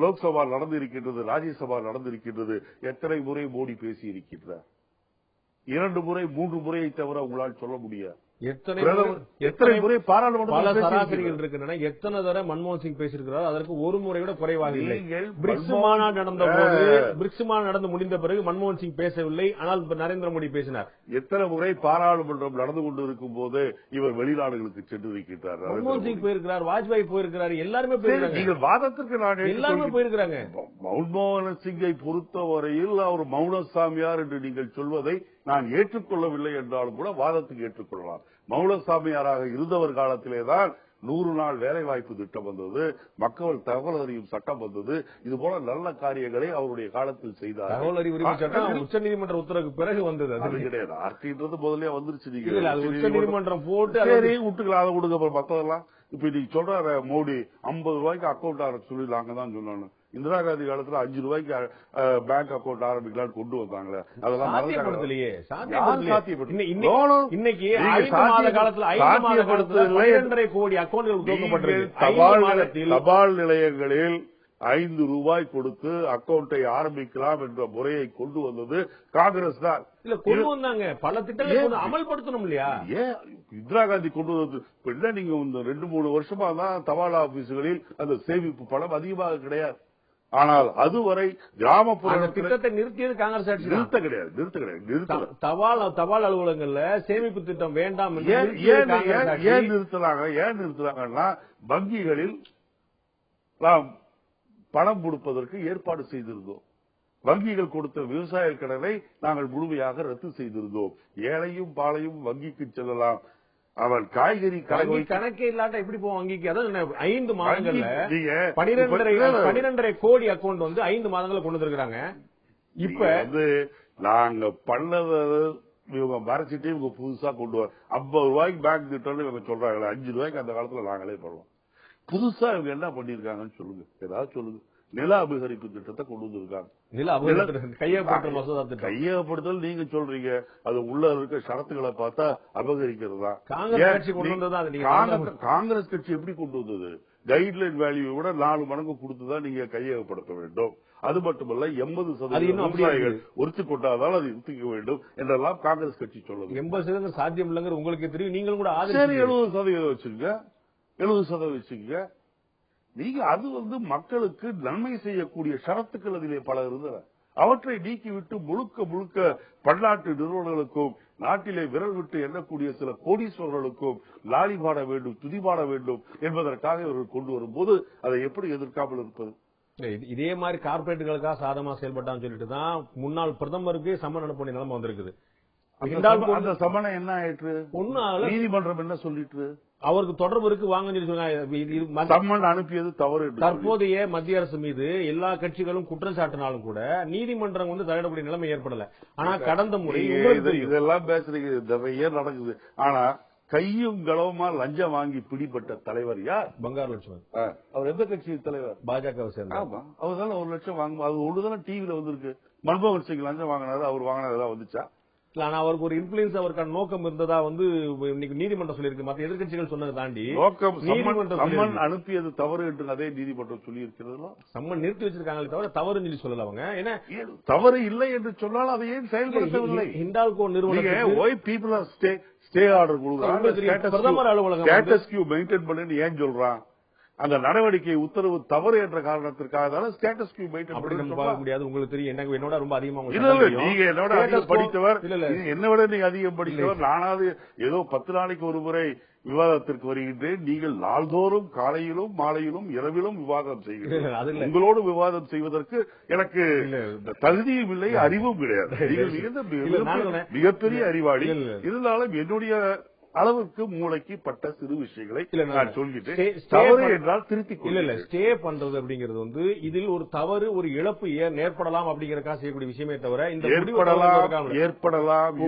லோக்சபா நடந்திருக்கின்றது, ராஜ்யசபா நடந்திருக்கின்றது, எத்தனை முறை மோடி பேசியிருக்கின்றார்? 2 முறை 3 முறையை தவிர உங்களால் சொல்ல முடியாது. எத்தனை முறை பாராளுமன்ற சராசரிகள் இருக்கின்றன. எத்தனை தடவை மன்மோகன் சிங் பேசியிருக்கிறார், அதற்கு ஒரு முறை விட குறைவாக இல்லை. பிரிக்ஸ் மாநாடு நடந்த போது, பிரிக்ஸ் மாநாடு நடந்து முடிந்த பிறகு மன்மோகன் சிங் பேசவில்லை, ஆனால் நரேந்திர மோடி பேசினார். எத்தனை முறை பாராளுமன்றம் நடந்து கொண்டிருக்கும் போது இவர் வெளிநாடுகளுக்கு சென்றிருக்கிறார்? மன்மோகன் சிங் போயிருக்கிறார், வாஜ்பாய் போயிருக்கிறார், எல்லாருமே போயிருக்காங்க. நீங்கள் வாதத்திற்கு நான் எல்லாருமே போயிருக்கிறாங்க. மன்மோகன் சிங்கை பொறுத்தவரையில் அவர் மௌன சாமியார் என்று நீங்கள் சொல்வதை நான் ஏற்றுக்கொள்ளவில்லை என்றாலும் கூட வாதத்துக்கு ஏற்றுக்கொள்ளலாம். மௌனசாமியாராக இருந்தவர் காலத்திலேதான் 100 நாள் வேலை வாய்ப்பு திட்டம் வந்தது, மக்கள் தகவல் அறியும் சட்டம் வந்தது. இது போல நல்ல காரியங்களை அவருடைய காலத்தில் செய்தார். தகவல் அறிவு உரிமை சட்டம் உச்சநீதிமன்ற உத்தரவுக்கு பிறகு வந்தது. அது கிடையாது, ஆர்டின்றது முதலே வந்துருச்சு. நீங்க உச்சநீதிமன்றம் போட்டு சரி விட்டுக்கலாம், அதை கொடுக்க. அப்புறம் மத்ததெல்லாம் இப்ப நீங்க சொல்ற மோடி 50 ரூபாய்க்கு அக்கௌண்ட் ஆரம்பிச்சு சொல்லி நாங்க தான் சொன்னோம். இந்திரா காந்தி காலத்துல 5 ரூபாய்க்கு பேங்க் அக்கௌண்ட் ஆரம்பிக்கலாம்னு கொண்டு வந்தாங்களே, அதெல்லாம் சாத்தியப்படுத்தலையே. இன்னைக்கு 5 கோடி அக்கௌண்ட்கள் துவக்கப்பட்டிருக்கு. தபால் நிலையங்களில் 5 ரூபாய் கொடுத்து அக்கௌண்டை ஆரம்பிக்கலாம் என்ற முறையை கொண்டு வந்தது காங்கிரஸ் தான். இல்ல கொண்டு வந்தாங்க, பல திட்டங்களை அமல்படுத்தணும் இல்லையா? ஏன் இந்திரா காந்தி கொண்டு வந்தது? இப்ப நீங்க 2-3 வருஷமா தான் தபால் ஆபீஸ்களில் அந்த சேமிப்பு பணம் அதிகமாக கிடையாது. ஆனால் அதுவரை கிராமப்புற திட்டத்தை நிறுத்தியது காங்கிரஸ் ஆட்சி. நிறுத்த கிடையாது. தபால் அலுவலகங்கள்ல சேமிப்பு திட்டம் வேண்டாம். ஏன் நிறுத்துறாங்கன்னா, வங்கிகளில் நாம் பணம் கொடுப்பதற்கு ஏற்பாடு செய்திருந்தோம். வங்கிகள் கொடுத்த விவசாய கடனை நாங்கள் முழுமையாக ரத்து செய்திருந்தோம். ஏழையும் பாலையும் வங்கிக்கு செல்லலாம். அவன் காய்கறி கணக்கே இல்லாட்ட எப்படி போவோம் வங்கிக்கு? அதாவது 5 மாதங்கள்ல 12.5 கோடி அக்கௌண்ட் 5 மாதங்கள்ல கொண்டு வந்திருக்காங்க. இப்ப நாங்க பண்ணது இவங்க மறைச்சிட்டு இவங்க புதுசா கொண்டு வர 50 ரூபாய்க்கு பேங்க் திட்டம் இவங்க சொல்றாங்க. 5 ரூபாய்க்கு அந்த காலத்துல நாங்களே பண்ணுவோம். புதுசா இவங்க என்ன பண்ணிருக்காங்கன்னு சொல்லுங்க, ஏதாவது சொல்லுங்க. நில அபகரிப்பு திட்டத்தை கொண்டு வந்திருக்காங்க. கையகப்படுத்தல் நீங்க சொல்றீங்க, அது உள்ள இருக்க ஷரத்துகளை பார்த்தா அபகரிக்கிறது தான். காங்கிரஸ் கட்சி எப்படி கொண்டு வந்தது? கைட்லைன் வேல்யூ விட 4 மடங்கு கொடுத்துதான் நீங்க கையகப்படுத்த வேண்டும். அது மட்டுமல்ல 80% விவசாயிகள் ஒருத்தி கொண்டாதால் அது நிறுத்திக்க வேண்டும் என்றெல்லாம் காங்கிரஸ் கட்சி சொல்லுது. 80% சாத்தியம் இல்லைங்கிற உங்களுக்கு தெரியும். நீங்களும் கூட 70% வச்சுங்க, 70% வச்சுங்க. நீங்க அது மக்களுக்கு நன்மை செய்யக்கூடிய ஷரத்துக்கள் அதிலே பல இருந்தன. அவற்றை நீக்கிவிட்டு முழுக்க பன்னாட்டு நிறுவனங்களுக்கும் நாட்டிலே விரல் விட்டு எண்ணக்கூடிய சில கோடீஸ்வரர்களுக்கும் லாலி பாட வேண்டும், துதிபாட வேண்டும் என்பதற்காக இவர்கள் கொண்டு வரும்போது அதை எப்படி எதிர்க்காமல் இருப்பது? இதே மாதிரி கார்பரேட்டுகளுக்காக சாதமா செயல்பட்டான்னு சொல்லிட்டு தான் முன்னாள் பிரதமருக்கு சம்மன் அனுப்ப நிலைமை வந்திருக்குது. அந்த சம்மனை என்ன ஆயிற்று? நீதிமன்றம் என்ன சொல்லிட்டு அவருக்கு தொடர்பு இருக்கு வாங்கன்னு சொல்லி சம்மன் அனுப்பியது தவறு. தற்போதைய மத்திய அரசு மீது எல்லா கட்சிகளும் குற்றம் சாட்டினாலும் கூட நீதிமன்றம் தலையிடக்கூடிய நிலைமை ஏற்படல. ஆனா கடந்த முறை இதெல்லாம் பேசுறீங்க, நிறைய நடக்குது. ஆனா கையும் களவுமா லஞ்சம் வாங்கி பிடிபட்ட தலைவர் யார்? பங்காரு லட்சுமணன். அவர் எந்த கட்சியின் தலைவர்? பாஜகவை சேர்ந்த. அவர் தானே 1 லட்சம் வாங்கும். அது ஒண்ணுதானே டிவில வந்திருக்கு. மன்மோகன் சிங் லஞ்சம் வாங்கினாரு, அவர் வாங்கினதெல்லாம் வந்துச்சா? ஆனா அவருக்கு ஒரு இன்ஃபுளுன்ஸ் அவருக்கான நோக்கம் இருந்ததா வந்து இன்னைக்கு நீதிமன்றம் சொல்லியிருக்கு. மற்ற எதிர்க்கட்சிகள் சொன்னதை தாண்டி நோக்கம் நீதிமன்றம் சம்மன் அனுப்பியது தவறு என்று அதே நீதிமன்றம் சொல்லி இருக்கிறது. சம்மன் நிறுத்தி வச்சிருக்காங்களே தவிர தவறுன்னு சொல்லி சொல்லல அவங்க. ஏன்னா தவறு இல்லை என்று சொன்னால் அதை ஏன் செயல்படுத்தவில்லை? ஹிண்டால்கோ நிறுவனம் Y people are stay order கொடுக்குறாங்க, பிரதமர் அலுவலகம் ஸ்டேட்டஸ் கியூ மெயின்டைன் பண்ணு ஏன் சொல்றான்? அந்த நடவடிக்கை உத்தரவு தவறு என்ற காரணத்திற்காக ஸ்டேட்டஸ் கியூ மெயின்டைன் பண்ண முடியாது. உங்களுக்கு தெரியும், எனக்கு என்னோட ரொம்ப அதிகமா நீங்க என்னோட அதிகம் படித்தவர், என்னை விட நீங்க அதிகம் படித்தவர். நானாவது ஏதோ 10 நாளைக்கு ஒரு முறை விவாதத்திற்கு வருகின்றேன். நீங்கள் நாள்தோறும் காலையிலும் மாலையிலும் இரவிலும் விவாதம் செய்கிறீர்கள். உங்களோடு விவாதம் செய்வதற்கு எனக்கு தகுதியும் இல்லை, அறிவும் கிடையாது. நீங்கள் மிகப்பெரிய அறிவாளி. இருந்தாலும் என்னுடைய அளவுக்கு மூளைக்கு பட்ட சிறு விஷயங்களை நான் சொல்லிட்டு தவறு என்றால் திருத்திக் இல்ல ஸ்டே பண்றது அப்படிங்கிறது வந்து இதில் ஒரு தவறு ஒரு இழப்பு ஏற்படலாம் அப்படிங்கறதுக்காக செய்யக்கூடிய விஷயமே தவிர இந்த ஏற்படலாம்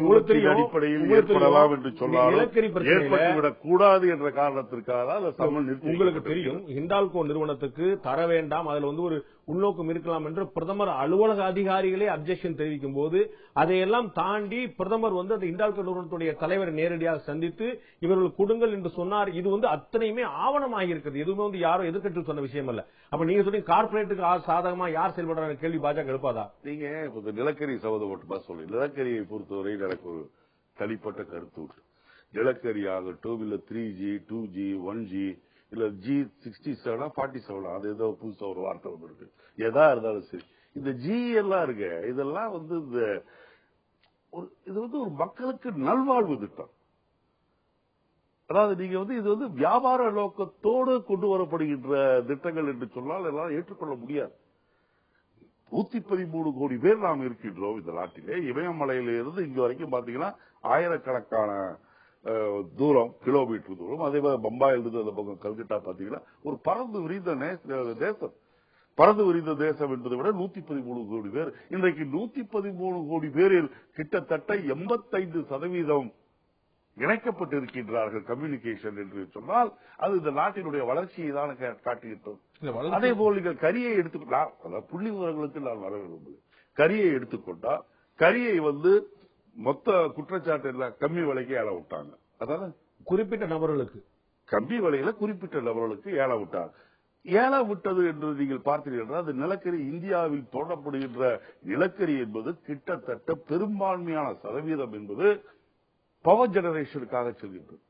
அடிப்படையில் ஏற்படலாம் என்று சொன்னாலும் ஏற்பட்டுவிடக் கூடாது என்ற காரணத்திற்காக அந்த சம்மன் நிறுத்தி. உங்களுக்கு தெரியும், ஹிண்டால்கோ நிறுவனத்துக்கு தர வேண்டாம், அதுல வந்து ஒரு உள்நோக்கம் இருக்கலாம் என்று பிரதமர் அலுவலக அதிகாரிகளே அப்செக்ஷன் தெரிவிக்கும் போது அதையெல்லாம் தாண்டி பிரதமர் வந்து அந்த ஹிண்டால்கோ நிறுவனத்துடைய தலைவரை நேரடியாக சந்தித்து இவர்கள் கொடுங்கள் என்று சொன்னார். இது வந்து அத்தனையுமே ஆவணமாக இருக்கிறது. எதுவுமே வந்து யாரோ எதிர்க்கட்சி சொன்ன விஷயம் அல்ல. அப்ப நீங்க சொல்லி கார்பரேட்டுக்கு சாதகமா யார் செயல்படுறாங்க கேள்வி பாஜக எழுப்பாதா? நீங்க நிலக்கரி சபதம் மட்டுமா சொல்லி, நிலக்கரியை பொறுத்தவரை எனக்கு ஒரு தனிப்பட்ட கருத்து உண்டு. நிலக்கரி ஆகட்டும், இல்ல 3G 2G 1G இல்ல G67 47 அது ஏதோ புதுசா ஒரு வார்த்தை வந்துருக்கு. எதா இருந்தாலும் சரி, இந்த G எல்லாம் இருக்கு, இதெல்லாம் வந்து இது வந்து ஒரு மக்களுக்கு நல்வாழ்வு திட்டம். அதாவது நீங்க வந்து இது வந்து வியாபார நோக்கத்தோடு கொண்டு வரப்படுகின்ற திட்டங்கள் என்று சொன்னால் எல்லாம் ஏற்றுக்கொள்ள முடியாது. 113 கோடி பேர் நாம் இருக்கின்றோம் இந்த நாட்டிலே. இமயமலையில இருந்து இங்க வரைக்கும் பாத்தீங்கன்னா ஆயிரக்கணக்கான தூரம், கிலோமீட்டர் தூரம். அதே மாதிரி பம்பாயில் இருந்து அந்த பக்கம் கல்கட்டா பாத்தீங்கன்னா ஒரு பறந்து விரிந்த தேசம். பறந்து விரிந்த தேசம் என்பதை விட 113 கோடி பேர். இன்றைக்கு 113 கோடி பேரில் கிட்டத்தட்ட 85% இணைக்கப்பட்டிருக்கின்றார்கள் கம்யூனிகேஷன் என்று சொன்னால் அது இந்த நாட்டினுடைய வளர்ச்சியை தான் காட்டுகின்றோம். அதே போல் நீங்கள் கரியை எடுத்துக்கொண்டால், அதாவது புள்ளி விவரங்களுக்கு நான் வர விரும்புகிறேன். கரியை எடுத்துக்கொண்டா கரியை வந்து மொத்த குற்றச்சாட்டு எல்லாம் கம்மி விலைக்கு ஏல விட்டாங்க. அதாவது குறிப்பிட்ட நபர்களுக்கு கம்மி விலையில குறிப்பிட்ட நபர்களுக்கு ஏல விட்டாங்க. ஏல விட்டது என்று நீங்கள் பார்த்தீர்கள், அது நிலக்கரி இந்தியாவில் தோண்டப்படுகின்ற நிலக்கரி என்பது கிட்டத்தட்ட பெரும்பான்மையான சதவீதம் என்பது பவர் ஜெனரேஷனுக்காக செல்கின்றது.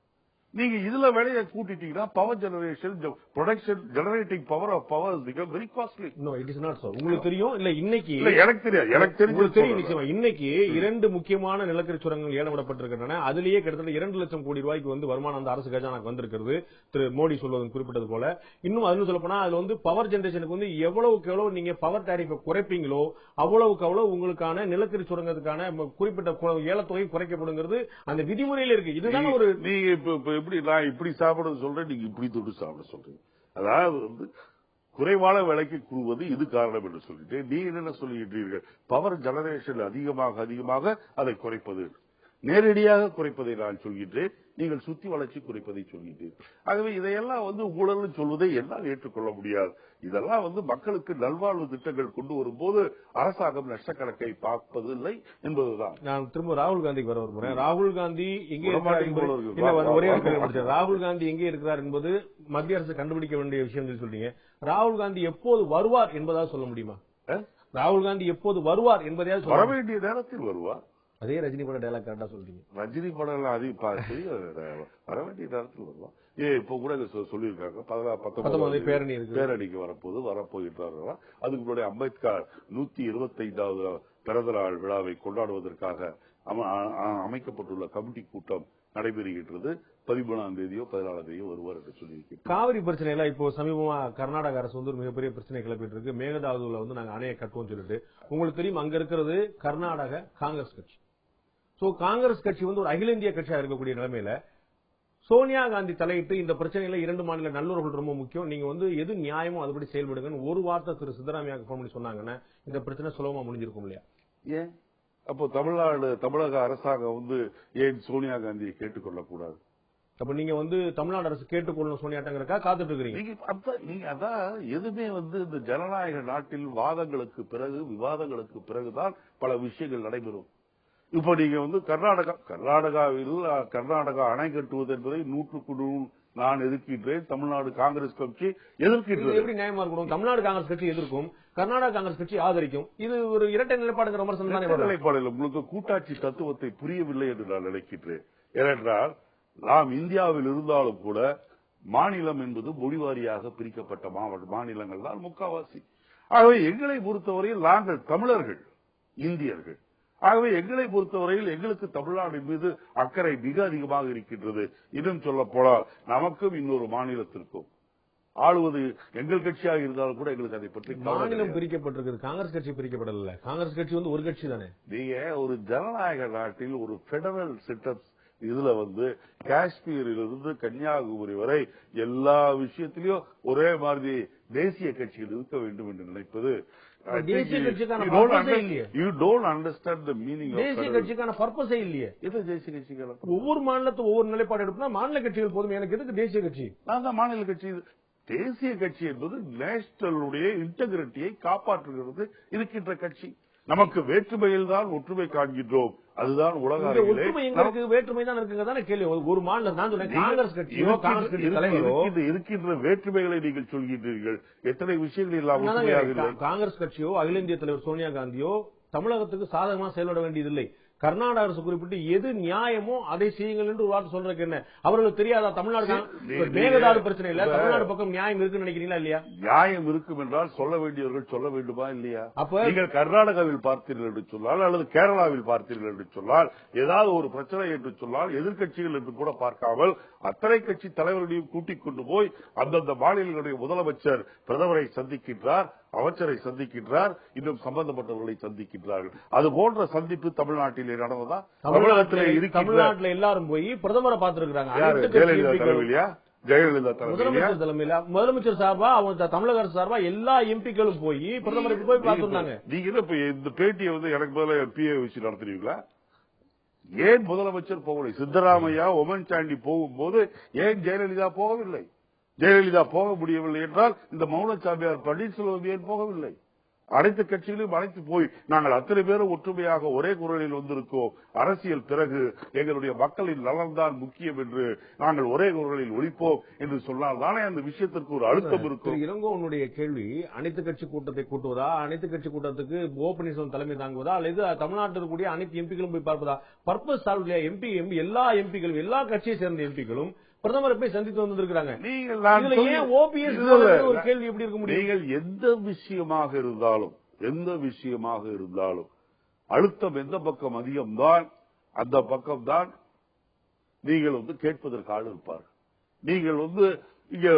நீங்க இதுல விலையை கூட்டிட்டீங்கன்னா power generation production generating power of power become very costly. No it is not so. உங்களுக்கு தெரியும் இல்ல, இன்னைக்கு எனக்கு தெரியும் நிச்சயமா இன்னைக்கு 2 முக்கியமான நிலக்கரி சுரங்கங்கள் ஏலமிடப்பட்டிருக்கின்றன. அதிலேயே கிட்டத்தட்ட 2 லட்சம் கோடி ரூபாய்க்கு வந்து வருமானம் அந்த அரசு கஜானாக்கு வந்திருக்கிறது. திரு மோடி சொல்வது குறிப்பிட்டது போல. இன்னும் அதுன்னு சொல்ல போனா அதுல வந்து பவர் ஜெனரேஷனுக்கு வந்து எவ்வளவுக்கு எவ்வளவு நீங்க பவர் டாரிஃபை குறைப்பீங்களோ அவ்வளவுக்கு அவ்வளவு உங்களுக்கான நிலக்கரி சுரங்கத்துக்கான குறிப்பிட்ட ஏலத்தொகை குறைக்கப்படுங்கிறது அந்த விதிமுறையில இருக்கு. இதுதான் ஒரு நீங்க எப்படி நான் இப்படி சாப்பிட சொல்றேன், நீங்க இப்படி தொட்டு சாப்பிட சொல்றீங்க. அதாவது வந்து குறைவான விலைக்கு கூறுவது இது காரணம் என்று சொல்லிட்டு நீங்க என்ன சொல்லிட்டீர்கள், பவர் ஜெனரேஷன் அதிகமாக அதை குறைப்பது, நேரடியாக குறைப்பதை நான் சொல்கின்றேன், நீங்கள் சுத்தி வளர்ச்சி குறைப்பதை சொல்கின்றீர்கள். ஆகவே இதையெல்லாம் வந்து ஊழல் சொல்வதை என்னால் ஏற்றுக்கொள்ள முடியாது. இதெல்லாம் வந்து மக்களுக்கு நல்வாழ்வு திட்டங்கள் கொண்டு வரும்போது அரசாங்கம் நஷ்டக்கணக்கை பார்ப்பதில்லை என்பதுதான். நான் திரும்ப ராகுல் காந்திக்கு வர விரும்புகிறேன். ராகுல் காந்தி எங்கே ராகுல் காந்தி எங்கே இருக்கிறார் என்பது மத்திய அரசு கண்டுபிடிக்க வேண்டிய விஷயம் சொல்றீங்க. ராகுல் காந்தி எப்போது வருவார் என்பதாக சொல்ல முடியுமா? ராகுல் காந்தி எப்போது வருவார் என்பதையாவது வர வேண்டிய நேரத்தில் வருவார். அதே ரஜினி பட டைலாக் கரெக்டா சொல்றீங்க. ரஜினி படம் வர வேண்டிய நேரத்தில் வருவார். இப்ப கூட சொல்லியிருக்காங்க 19 பேரணிக்கு வரப்போகின்றார்களா. அதுக்கு முன்னாடி அம்பேத்கர் 125வது பிறந்த நாள் விழாவை கொண்டாடுவதற்காக அமைக்கப்பட்டுள்ள கமிட்டி கூட்டம் நடைபெறுகின்றது. 13ஆம் தேதியோ 14ஆம் தேதியோ வருவார் என்று சொல்லியிருக்கேன். காவிரி பிரச்சனை எல்லாம் இப்போ சமீபமா கர்நாடக அரசு வந்து ஒரு மிகப்பெரிய பிரச்சனை கிளப்பிட்டு இருக்கு. மேகதாதுல வந்து நாங்க அணையை கட்டுவோம் சொல்லிட்டு. உங்களுக்கு தெரியும், அங்க இருக்கிறது கர்நாடக காங்கிரஸ் கட்சி. சோ காங்கிரஸ் கட்சி வந்து ஒரு அகில இந்திய கட்சியா இருக்கக்கூடிய நிலைமையில சோனியா காந்தி தலையிட்டு இந்த பிரச்சனையில 2 மாநில நல்லுறவுகள் ரொம்ப முக்கியம், நீங்க வந்து எது நியாயமோ அதுபடி செயல்படுங்கன்னு ஒரு வார்த்தை திரு சித்தராமையாக்கு போன் பண்ணி சொன்னாங்கன்னா இந்த பிரச்சனை சுலபமா முடிஞ்சிருக்கும் இல்லையா? ஏன் அப்போ தமிழக அரசாங்கம் வந்து ஏன் சோனியா காந்தியை கேட்டுக்கொள்ளக்கூடாது? அப்ப நீங்க வந்து தமிழ்நாடு அரசு கேட்டுக்கொள்ளணும் சோனியாட்டங்கிறக்கா காத்துட்டு இருக்கீங்க. நீங்க அதான் எதுவுமே வந்து இந்த ஜனநாயக நாட்டில் வாதங்களுக்கு பிறகு விவாதங்களுக்கு பிறகுதான் பல விஷயங்கள் நடைபெறும். இப்ப நீங்க கர்நாடகா அணை கட்டுவது என்பதை 100% நான் எதிர்க்கின்றேன். தமிழ்நாடு காங்கிரஸ் கட்சி எதிர்க்கின்றது. எப்படி நியாயமா இருக்கணும்? தமிழ்நாடு காங்கிரஸ் கட்சி எதிர்க்கும், கர்நாடகா காங்கிரஸ் கட்சி ஆதரிக்கும். இது ஒரு இரட்டை நிலைப்பாடுங்கிற விமர்சனம் தானே? நிலைப்பாடுகள் உங்களுக்கு கூட்டாட்சி தத்துவத்தை புரியவில்லை என்று நான் நினைக்கின்றேன். ஏனென்றால் நாம் இந்தியாவில் இருந்தாலும் கூட மாநிலம் என்பது மொழிவாரியாக பிரிக்கப்பட்ட மாநிலங்கள் தான் முக்காவாசி. ஆகவே எங்களை பொறுத்தவரையில் நாங்கள் தமிழர்கள், இந்தியர்கள். ஆகவே எங்களை பொறுத்தவரையில் எங்களுக்கு தமிழ்நாடு மீது அக்கறை மிக அதிகமாக இருக்கின்றது. இன்னும் சொல்ல போனால் நமக்கும் இன்னொரு மாநிலத்திற்கும் ஆளுவது எங்கள் கட்சியாக இருந்தாலும் கூட எங்களுக்கு அதை பற்றி மாநிலம் பிரிக்கப்பட்டிருக்கு. காங்கிரஸ் கட்சி பிரிக்கப்படல. காங்கிரஸ் கட்சி ஒரு கட்சி தானே. நீங்க ஒரு ஜனநாயக நாட்டில் ஒரு பெடரல் செட்டப் இதுல காஷ்மீரிலிருந்து கன்னியாகுமரி வரை எல்லா விஷயத்திலும் ஒரே மாதிரி தேசிய கட்சிகள் இருக்க வேண்டும் என்று நினைப்பது தேசிய கட்சிக்கான பர்பஸே இல்லையே. தேசிய கட்சிகள் ஒவ்வொரு மாநிலத்தும் ஒவ்வொரு நிலைப்பாடு எடுப்பா மாநில கட்சிகள் போதும். எனக்கு எதுக்கு தேசிய கட்சி? நான் தான் மாநில கட்சி. தேசிய கட்சி என்பது நேஷனலுடைய இன்டெகிரிட்டியை காப்பாற்றுகிறது இருக்கின்ற கட்சி. நமக்கு வேற்றுமையில் தான் ஒற்றுமை காண்கின்றோம். அதுதான் உலக ஒற்றுமை எங்களுக்கு வேற்றுமை தான் இருக்குங்க கேள்வி. ஒரு மாநிலம் நான் சொன்னேன் காங்கிரஸ் கட்சியோ காங்கிரஸ் கட்சி தலைவரோ இருக்கின்ற வேற்றுமைகளை நீங்கள் சொல்கின்றீர்கள். எத்தனை விஷயங்கள் இல்லாமல் காங்கிரஸ் கட்சியோ அகில இந்திய தலைவர் சோனியா காந்தியோ தமிழகத்துக்கு சாதகமாக செயல்பட வேண்டியதில்லை. கர்நாடக அரசு குறிப்பிட்டு எது நியாயமோ அதை செய்யுங்கள் என்று ஒரு வார்த்தை சொல்றதுக்கு என்ன? அவர்களுக்கு தெரியாதா தமிழ்நாடு மேகதாடு பிரச்சனை இல்ல, தமிழ்நாடு பக்கம் நியாயம் இருக்குன்னு நினைக்கிறீங்களா இல்லையா? நியாயம் இருக்கும் என்றால் சொல்ல வேண்டியவர்கள் சொல்ல வேண்டுமா இல்லையா? அப்ப நீங்கள் கர்நாடகாவில் பார்த்தீர்கள் என்று சொன்னால் அல்லது கேரளாவில் பார்த்தீர்கள் என்று சொன்னால் ஏதாவது ஒரு பிரச்சனை என்று சொன்னால் எதிர்கட்சிகள் என்று கூட பார்க்காமல் அத்தனை கட்சி தலைவர்களையும் கூட்டிக் கொண்டு போய் அந்தந்த மாநிலங்களுடைய முதலமைச்சர் பிரதமரை சந்திக்கின்றார், அமைச்சரை சந்திக்கின்றார், இன்னும் சம்பந்தப்பட்டவர்களை சந்திக்கின்றார்கள். அது போன்ற சந்திப்பு தமிழ்நாட்டிலே நடந்ததா? தமிழ்நாட்டில் எல்லாரும் போய் பிரதமரை பார்த்திருக்கிறாங்க. ஜெயலலிதா தலைமையில முதலமைச்சர் சார்பா அவங்க தமிழக அரசு சார்பா எல்லா எம்பிக்களும் போய் பிரதமருக்கு போய் பார்த்திருந்தாங்க. நீங்க இந்த பேட்டியை எனக்கு பதிலாக பிஏ வச்சு நடத்துறீங்களா? ஏன் முதலமைச்சர் போகவில்லை? சித்தராமையா உமன் சாண்டி போகும்போது ஏன் ஜெயலலிதா போகவில்லை? ஜெயலலிதா போக முடியவில்லை என்றால் இந்த மௌனசாமியார் பன்னீர்செல்வம் ஏன் போகவில்லை? அனைத்து கட்சிகளையும் அழைத்து போய் நாங்கள் அத்தனை பேரும் ஒற்றுமையாக ஒரே குரலில் வந்திருக்கோம். அரசியல் பிறகு எங்களுடைய மக்களின் நலன்தான் முக்கியம் என்று நாங்கள் ஒரே குரலில் ஒழிப்போம் என்று சொன்னால் தானே அந்த விஷயத்திற்கு ஒரு அழுத்தம் இருக்கும். இளங்கோவனுடைய கேள்வி அனைத்து கட்சி கூட்டத்தை கூட்டுவதா, அனைத்து கட்சி கூட்டத்துக்கு ஓ பன்னீர்செல்வம் தலைமை தாங்குவதா, அல்லது தமிழ்நாட்டில் இருக்கக்கூடிய அனைத்து எம்பிக்களும் போய் பார்ப்பதா? பர்பஸ் சால்வ் எல்லா எம்பிக்களும் எல்லா கட்சியை சேர்ந்த எம்பிக்களும் பிரதமரை போய் சந்தித்து வந்திருக்கிறாங்க. ஒரு கேள்வி எப்படி இருக்க முடியும்? நீங்கள் எந்த விஷயமாக இருந்தாலும் அழுத்தம் எந்த பக்கம் அதிகம்தான் அந்த பக்கம்தான் நீங்கள் கேட்பதற்கு ஆள் இருப்பார். நீங்கள் இங்க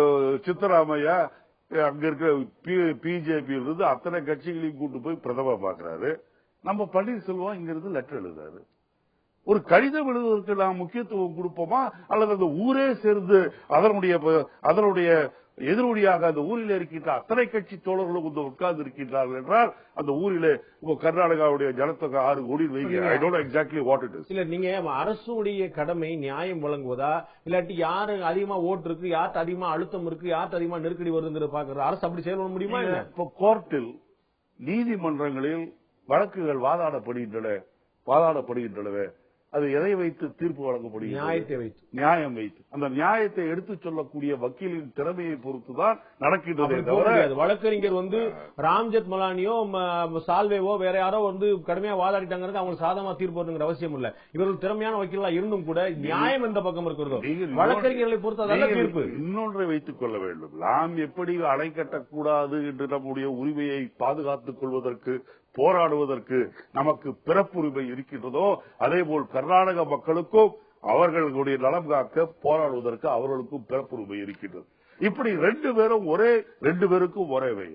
சித்தராமையா அங்க இருக்க பிஜேபியிலிருந்து அத்தனை கட்சிகளையும் கூட்டு போய் பிரதமர் பார்க்கிறாரு. நம்ம பன்னீர்செல்வம் இங்க இருந்து லெட்டர் எழுதுறாரு. ஒரு கடிதம் எழுதுவதற்கு நாம் முக்கியத்துவம் கொடுப்போமா அல்லது அந்த ஊரே சேர்ந்து அதனுடைய எதிரொலியாக அந்த ஊரில் இருக்கின்ற அத்தனை கட்சி தோழர்களும் உட்கார்ந்து இருக்கின்றார்கள் என்றால் அந்த ஊரிலே கர்நாடகாவுடைய ஜனத்தொகை 6 கோடி வைங்க. I don't know exactly what it is. இல்ல நீங்க அரசுடைய கடமை நியாயம் வழங்குவதா இல்லாட்டி யாரு அதிகமா ஓட்டு இருக்கு, யாருக்கு அதிகமா அழுத்தம் இருக்கு, யாருக்கு அதிகமா நெருக்கடி வருதுங்கிறத பாக்குறது அரசு அப்படி செயல்பட முடியுமா? இல்ல இப்ப கோர்ட்டில் நீதிமன்றங்களில் வழக்குகள் வாதாடப்படுகின்றன. அது எதை வைத்து தீர்ப்பு வழங்கப்படுகிறது? நியாயம் வைத்து. அந்த நியாயத்தை எடுத்துச் சொல்லக்கூடிய வக்கீலின் திறமையை பொறுத்துதான் நடக்கின்றதே தவிர வழக்கறிஞர் ராம்ஜெத் மலானியோ சால்வேவோ வேற யாரோ கடுமையா வாதாடிட்டாங்க அவங்க சாதகமா தீர்ப்பு வருங்கிற அவசியம் இல்ல. இவர்கள் திறமையான வக்கீலா இருந்தும் கூட நியாயம் எந்த பக்கம் இருக்கிறதோ வழக்கறிஞர்களை பொறுத்த தீர்ப்பு. இன்னொன்றை வைத்துக் கொள்ள வேண்டும். நாம் எப்படி அணை கட்டக்கூடாது என்று நம்முடைய உரிமையை பாதுகாத்துக் கொள்வதற்கு போராடுவதற்கு நமக்கு பிறப்புரிமை இருக்கின்றதோ அதேபோல் கர்நாடக மக்களுக்கும் அவர்களுடைய நலம் காக்க போராடுவதற்கு அவர்களுக்கும் பிறப்புரிமை இருக்கின்றது. இப்படி ரெண்டு பேருக்கும் ஒரே வை.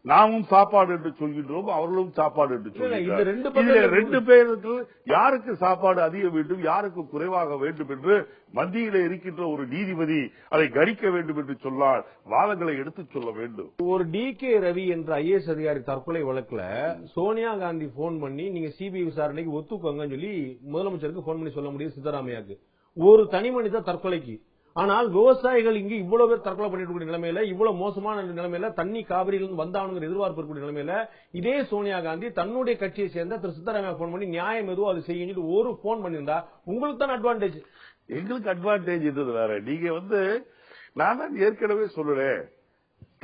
நாமும் சாப்பாடு என்று சொல்கின்றோம், அவர்களும் சாப்பாடு என்று சொல்கின்றனர். 2 பேருக்கு யாருக்கு சாப்பாடு அதிக வேண்டும், யாருக்கு குறைவாக வேண்டும் என்று மத்தியிலே இருக்கின்ற ஒரு நீதிபதி அதை கணிக்க வேண்டும் என்று சொன்னால் வாதங்களை எடுத்துச் சொல்ல வேண்டும். ஒரு DK ரவி என்ற IAS அதிகாரி தற்கொலை வழக்குல சோனியா காந்தி போன் பண்ணி நீங்க CBI விசாரணைக்கு ஒத்துக்கோங்கன்னு சொல்லி முதலமைச்சருக்கு போன் பண்ணி சொல்ல முடியும் சித்தராமையாக்கு. ஒரு தனி மனித தற்கொலைக்கு ஆனால் விவசாயிகள் இங்கு இவ்வளவு பேர் தற்கொலை பண்ணிட்டு இருக்கிற நிலைமையில, இவ்வளவு மோசமான நிலைமையில, தண்ணி காவிரியிலிருந்து வந்தானுங்கிற எதிர்பார்ப்பு இருக்கக்கூடிய நிலைமையில இதே சோனியா காந்தி தன்னுடைய கட்சியை சேர்ந்த திரு சித்தராமையா போன் பண்ணி நியாயம் எதுவும் அது செய்ய ஒரு போன் பண்ணியிருந்தா உங்களுக்கு தான் அட்வான்டேஜ். எங்களுக்கு அட்வான்டேஜ் இருந்தது வேற. நீங்க நான் தான் ஏற்கனவே சொல்றேன்,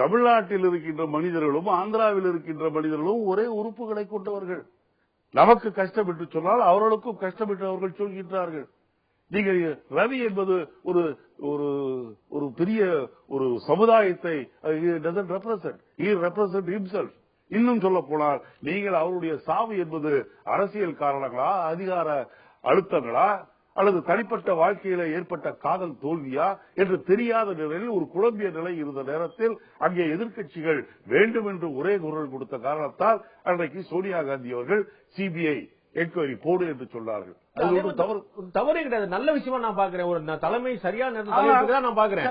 தமிழ்நாட்டில் இருக்கின்ற மனிதர்களும் ஆந்திராவில் இருக்கின்ற மனிதர்களும் ஒரே உறுப்புகளை கொண்டவர்கள். நமக்கு கஷ்டம் என்று சொன்னால் அவர்களுக்கும் கஷ்டம் என்று அவர்கள் சொல்கின்றார்கள். நீங்க ரவி என்பது ஒரு ஒரு ஒரு பெரிய ஒரு சமுதாயத்தை இன்னும் சொல்ல போனால் நீங்கள் அவருடைய சாவு என்பது அரசியல் காரணங்களா, அதிகார அழுத்தங்களா, அல்லது தனிப்பட்ட வாழ்க்கையில ஏற்பட்ட காதல் தோல்வியா என்று தெரியாத நிலையில் ஒரு குழம்பிய நிலை இருந்த நேரத்தில் அங்கே எதிர்க்கட்சிகள் வேண்டும் என்று ஒரே குரல் கொடுத்த காரணத்தால் அன்றைக்கு சோனியா காந்தி அவர்கள் சிபிஐ என்கொயரி போடு என்று சொன்னார்கள். அது தவறே கிடையாது, நல்ல விஷயமா நான் பாக்குறேன். ஒரு தலைமை சரியான நான் பாக்குறேன்.